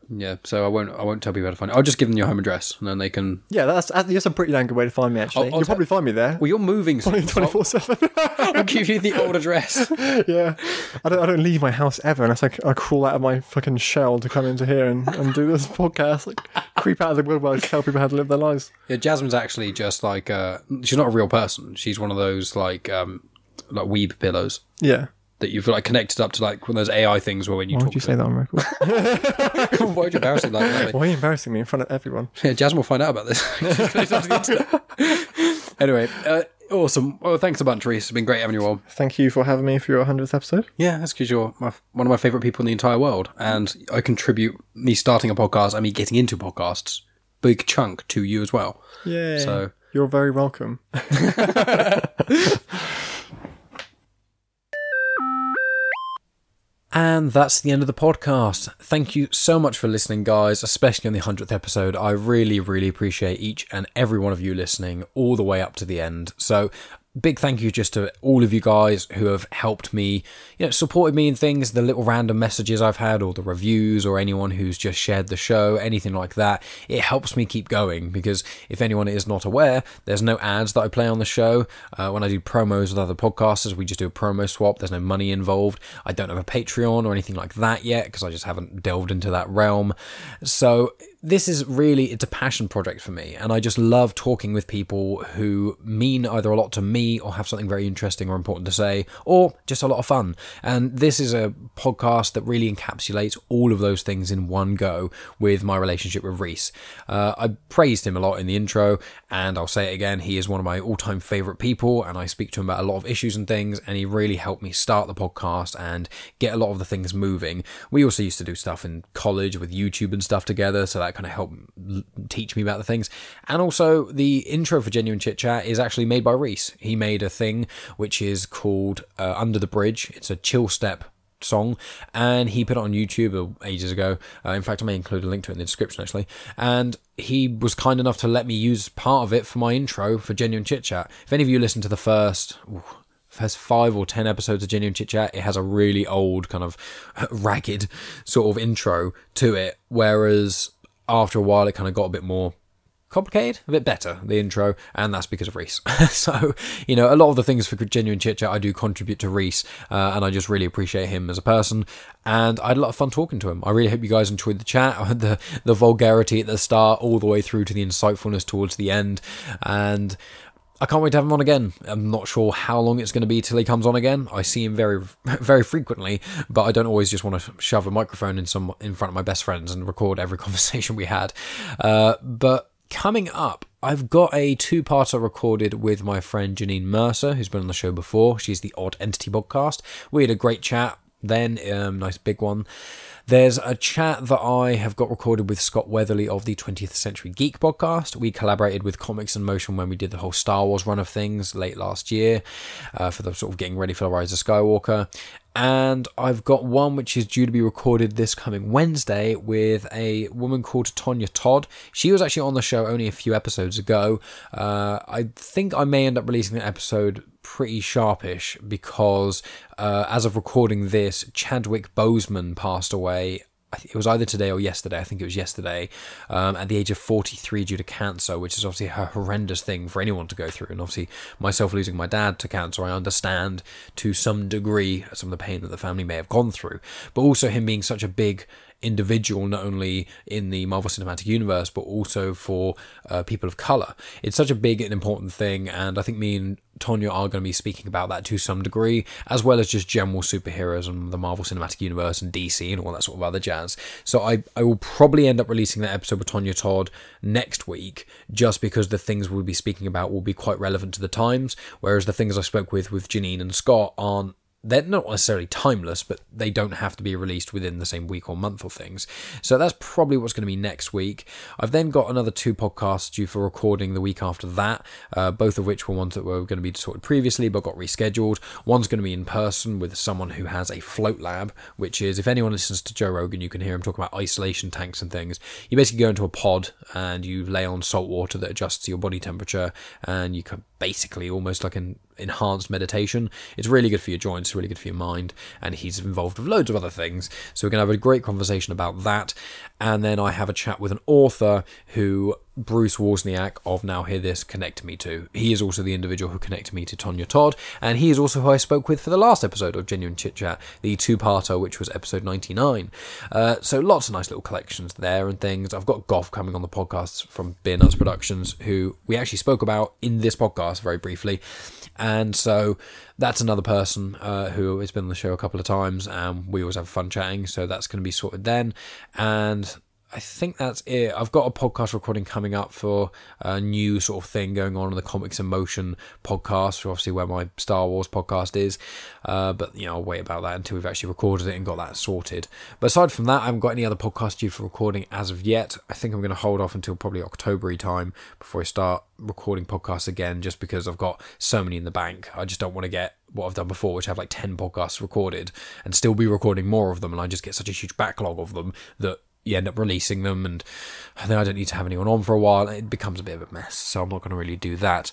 So I won't tell people how to find it. I'll just give them your home address and then they can. Yeah, that's a pretty damn good way to find me. Actually, you'll probably find me there. Well, you're moving soon. 24/7. I'll give you the old address. Yeah, I don't leave my house ever unless I crawl out of my fucking shell to come into here and do this podcast. Like creep out of the world and tell people how to live their lives. Yeah, Jasmine's actually just like she's not a real person. She's one of those like weeb pillows. Yeah. That you feel like connected up to like one of those AI things where when you talk. Why would you say that on record? Why would you embarrass me like that? Why are you embarrassing me in front of everyone? Yeah, Jasmine will find out about this. Anyway, awesome. Well, thanks a bunch, Rhys. It's been great having you on. Thank you for having me for your 100th episode. Yeah, that's because you're one of my favourite people in the entire world. And I contribute me starting a podcast and me getting into podcasts, big chunk to you as well. Yeah. So you're very welcome. And that's the end of the podcast. Thank you so much for listening, guys, especially on the 100th episode. I really, really appreciate each and every one of you listening all the way up to the end. So big thank you just to all of you guys who have helped me, supported me in things, the little random messages I've had or the reviews or anyone who's just shared the show, anything like that. It helps me keep going because if anyone is not aware, there's no ads that I play on the show. When I do promos with other podcasters, we just do a promo swap. There's no money involved. I don't have a Patreon or anything like that yet because I just haven't delved into that realm. So this is really, it's a passion project for me, and I just love talking with people who mean either a lot to me or have something very interesting or important to say, or just a lot of fun. And this is a podcast that really encapsulates all of those things in one go with my relationship with Rhys. I praised him a lot in the intro, and I'll say it again, he is one of my all-time favourite people, and I speak to him about a lot of issues and things, and he really helped me start the podcast and get a lot of the things moving. We also used to do stuff in college with YouTube and stuff together, so that kind of helped teach me about the things. And also the intro for Genuine Chit-Chat is actually made by Rhys. He made a thing which is called Under the Bridge. It's a chill step song, and he put it on YouTube ages ago. In fact, I may include a link to it in the description actually. And he was kind enough to let me use part of it for my intro for Genuine Chit-Chat. If any of you listen to the first 5 or 10 episodes of Genuine Chit-Chat, it has a really old kind of ragged sort of intro to it, whereas after a while it kind of got a bit more complicated, a bit better, the intro, and that's because of Rhys. So, you know, a lot of the things for Genuine Chit-Chat I do contribute to Rhys, and I just really appreciate him as a person, and I had a lot of fun talking to him. I really hope you guys enjoyed the chat. I had the vulgarity at the start all the way through to the insightfulness towards the end, and I can't wait to have him on again. I'm not sure how long it's going to be till he comes on again. I see him very, very frequently, but I don't always just want to shove a microphone in front of my best friends and record every conversation we had. But coming up, I've got a 2-parter recorded with my friend Janine Mercer, who's been on the show before. She's the Odd Entity podcast. We had a great chat then, nice big one. There's a chat that I have got recorded with Scott Weatherly of the 20th Century Geek podcast. We collaborated with Comics in Motion when we did the whole Star Wars run of things late last year for the sort of getting ready for the Rise of Skywalker. And I've got one which is due to be recorded this coming Wednesday with a woman called Tonya Todd. She was actually on the show only a few episodes ago. I think I may end up releasing an episode pretty sharpish because as of recording this, Chadwick Boseman passed away. It was either today or yesterday. I think it was yesterday, at the age of 43 due to cancer, which is obviously a horrendous thing for anyone to go through. And obviously myself losing my dad to cancer, I understand to some degree some of the pain that the family may have gone through. But also him being such a big individual, not only in the Marvel Cinematic Universe, but also for people of colour. It's such a big and important thing, and I think me and Tonya are going to be speaking about that to some degree, as well as just general superheroes and the Marvel Cinematic Universe and DC and all that sort of other jazz. So I will probably end up releasing that episode with Tonya Todd next week, just because the things we'll be speaking about will be quite relevant to the times, whereas the things I spoke with Janine and Scott aren't. They're not necessarily timeless, but they don't have to be released within the same week or month or things. So that's probably what's going to be next week. I've then got another 2 podcasts due for recording the week after that, both of which were ones that were going to be sorted previously but got rescheduled. One's going to be in person with someone who has a float lab, which is, if anyone listens to Joe Rogan, you can hear him talk about isolation tanks and things. You basically go into a pod and you lay on salt water that adjusts your body temperature, and you can basically almost like an enhanced meditation. It's really good for your joints, really good for your mind, and he's involved with loads of other things. So we're going to have a great conversation about that. And then I have a chat with an author who Bruce Wawrzyniak of Now Hear This connected me to. He is also the individual who connected me to Tonya Todd, and he is also who I spoke with for the last episode of Genuine Chit-Chat, the 2-parter, which was episode 99. So lots of nice little collections there and things. I've got Gough coming on the podcast from Beernuts Productions, who we actually spoke about in this podcast very briefly. And so that's another person who has been on the show a couple of times, and we always have fun chatting, so that's going to be sorted then. And I think that's it. I've got a podcast recording coming up for a new sort of thing going on in the Comics in Motion podcast, obviously where my Star Wars podcast is. But, you know, I'll wait about that until we've actually recorded it and got that sorted. But aside from that, I haven't got any other podcasts due for recording as of yet. I think I'm going to hold off until probably October-y time before I start recording podcasts again, just because I've got so many in the bank. I just don't want to get what I've done before, which have like 10 podcasts recorded and still be recording more of them, and I just get such a huge backlog of them that you end up releasing them, and then I don't need to have anyone on for a while. It becomes a bit of a mess, so I'm not going to really do that.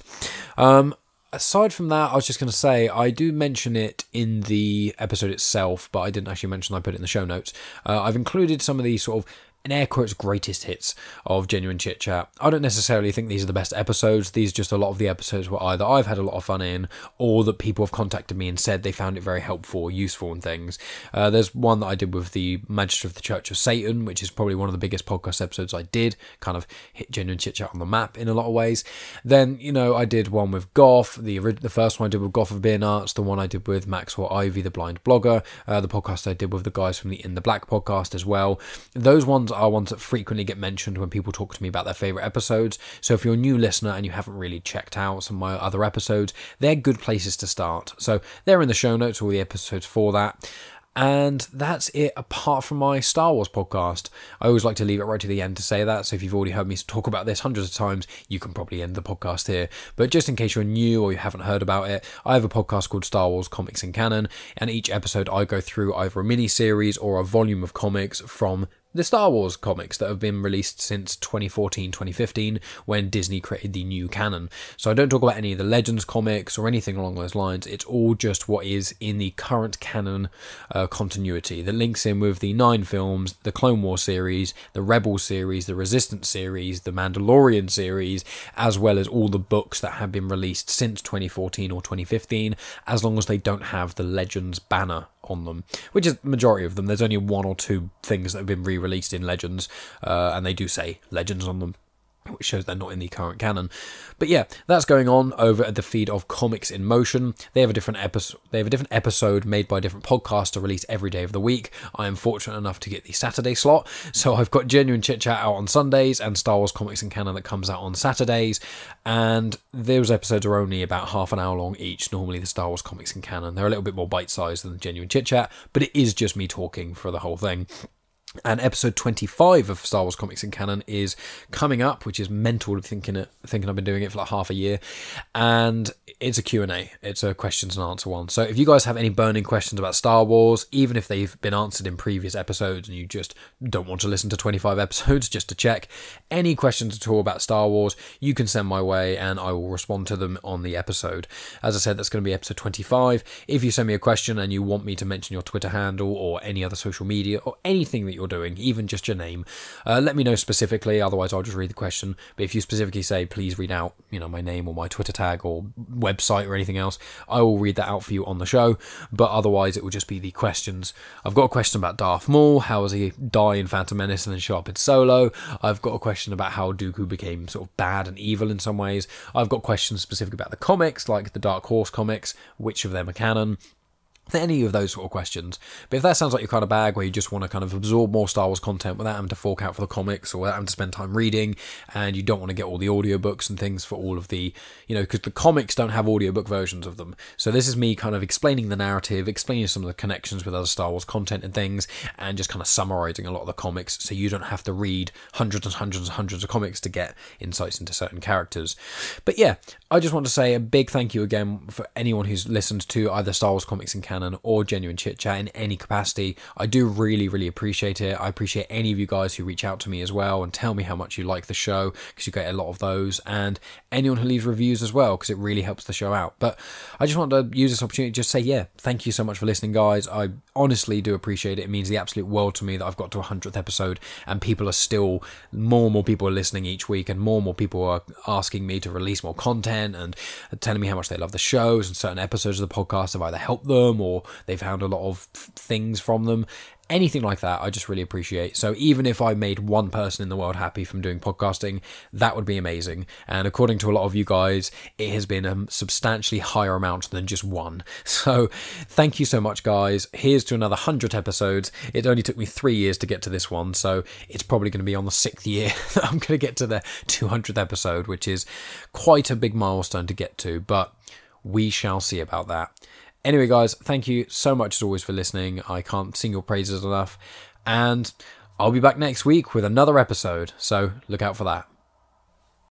Aside from that, I was just going to say, I do mention it in the episode itself, but I didn't actually mention I put it in the show notes. I've included some of the sort of in air quotes, greatest hits of Genuine Chit-Chat. I don't necessarily think these are the best episodes. These are just a lot of the episodes where either I've had a lot of fun in, or that people have contacted me and said they found it very helpful, useful and things. There's one that I did with the Magister of the Church of Satan, which is probably one of the biggest podcast episodes I did, kind of hit Genuine Chit-Chat on the map in a lot of ways. Then, I did one with Gough, the first one I did with Gough of Beernuts, the one I did with Maxwell Ivey, the blind blogger, the podcast I did with the guys from the In the Black podcast as well. Those ones are ones that frequently get mentioned when people talk to me about their favourite episodes. So if you're a new listener and you haven't really checked out some of my other episodes, they're good places to start. So they're in the show notes, all the episodes for that. And that's it, apart from my Star Wars podcast. I always like to leave it right to the end to say that, so if you've already heard me talk about this hundreds of times, you can probably end the podcast here. But just in case you're new or you haven't heard about it, I have a podcast called Star Wars Comics in Canon, and each episode I go through either a mini-series or a volume of comics from the Star Wars comics that have been released since 2014-2015 when Disney created the new canon. So I don't talk about any of the Legends comics or anything along those lines. It's all just what is in the current canon continuity that links in with the 9 films, the Clone Wars series, the Rebels series, the Resistance series, the Mandalorian series, as well as all the books that have been released since 2014 or 2015, as long as they don't have the Legends banner on them, which is the majority of them. There's only 1 or 2 things that have been re-released in Legends, and they do say Legends on them, which shows they're not in the current canon. But yeah, that's going on over at the feed of Comics in Motion. They have a different episode made by a different podcast to release every day of the week. I am fortunate enough to get the Saturday slot, so I've got Genuine Chit-Chat out on Sundays and Star Wars Comics in Canon that comes out on Saturdays, and those episodes are only about half an hour long each. Normally the Star Wars Comics in Canon, they're a little bit more bite-sized than the Genuine Chit-Chat, but it is just me talking for the whole thing. And episode 25 of Star Wars Comics in Canon is coming up, which is mental thinking I've been doing it for like half a year. And it's a Q&A. It's a questions and answer one. So if you guys have any burning questions about Star Wars, even if they've been answered in previous episodes and you just don't want to listen to 25 episodes just to check, any questions at all about Star Wars, you can send my way and I will respond to them on the episode. As I said, that's going to be episode 25. If you send me a question and you want me to mention your Twitter handle or any other social media or anything that you're doing, even just your name, let me know specifically, otherwise I'll just read the question. But if you specifically say please read out my name or my Twitter tag or website or anything else, I will read that out for you on the show. But otherwise it will just be the questions. I've got a question about Darth Maul, how does he die in Phantom Menace and then show up in Solo. I've got a question about how Dooku became sort of bad and evil in some ways. I've got questions specific about the comics, like the Dark Horse comics, which of them are canon, any of those sort of questions. But if that sounds like your kind of bag where you just want to kind of absorb more Star Wars content without having to fork out for the comics or without having to spend time reading, and you don't want to get all the audiobooks and things for all of the, because the comics don't have audiobook versions of them. So this is me kind of explaining the narrative, explaining some of the connections with other Star Wars content and things, and just kind of summarising a lot of the comics so you don't have to read hundreds and hundreds and hundreds of comics to get insights into certain characters. But yeah, I just want to say a big thank you again for anyone who's listened to either Star Wars Comics in Canon or Genuine Chit-Chat in any capacity. I do really, really appreciate it. I appreciate any of you guys who reach out to me as well and tell me how much you like the show, because you get a lot of those, and anyone who leaves reviews as well, because it really helps the show out. But I just want to use this opportunity to just say, yeah, thank you so much for listening, guys. I honestly do appreciate it. It means the absolute world to me that I've got to 100th episode and people are still, more and more people are listening each week, and more people are asking me to release more content and telling me how much they love the shows, and certain episodes of the podcast have either helped them or they've found a lot of things from them. Anything like that, I just really appreciate. So even if I made one person in the world happy from doing podcasting, that would be amazing. And according to a lot of you guys, it has been a substantially higher amount than just one. So thank you so much, guys. Here's to another 100 episodes. It only took me 3 years to get to this one, so it's probably going to be on the 6th year that I'm going to get to the 200th episode, which is quite a big milestone to get to, but we shall see about that. Anyway, guys, thank you so much as always for listening. I can't sing your praises enough. And I'll be back next week with another episode, so look out for that.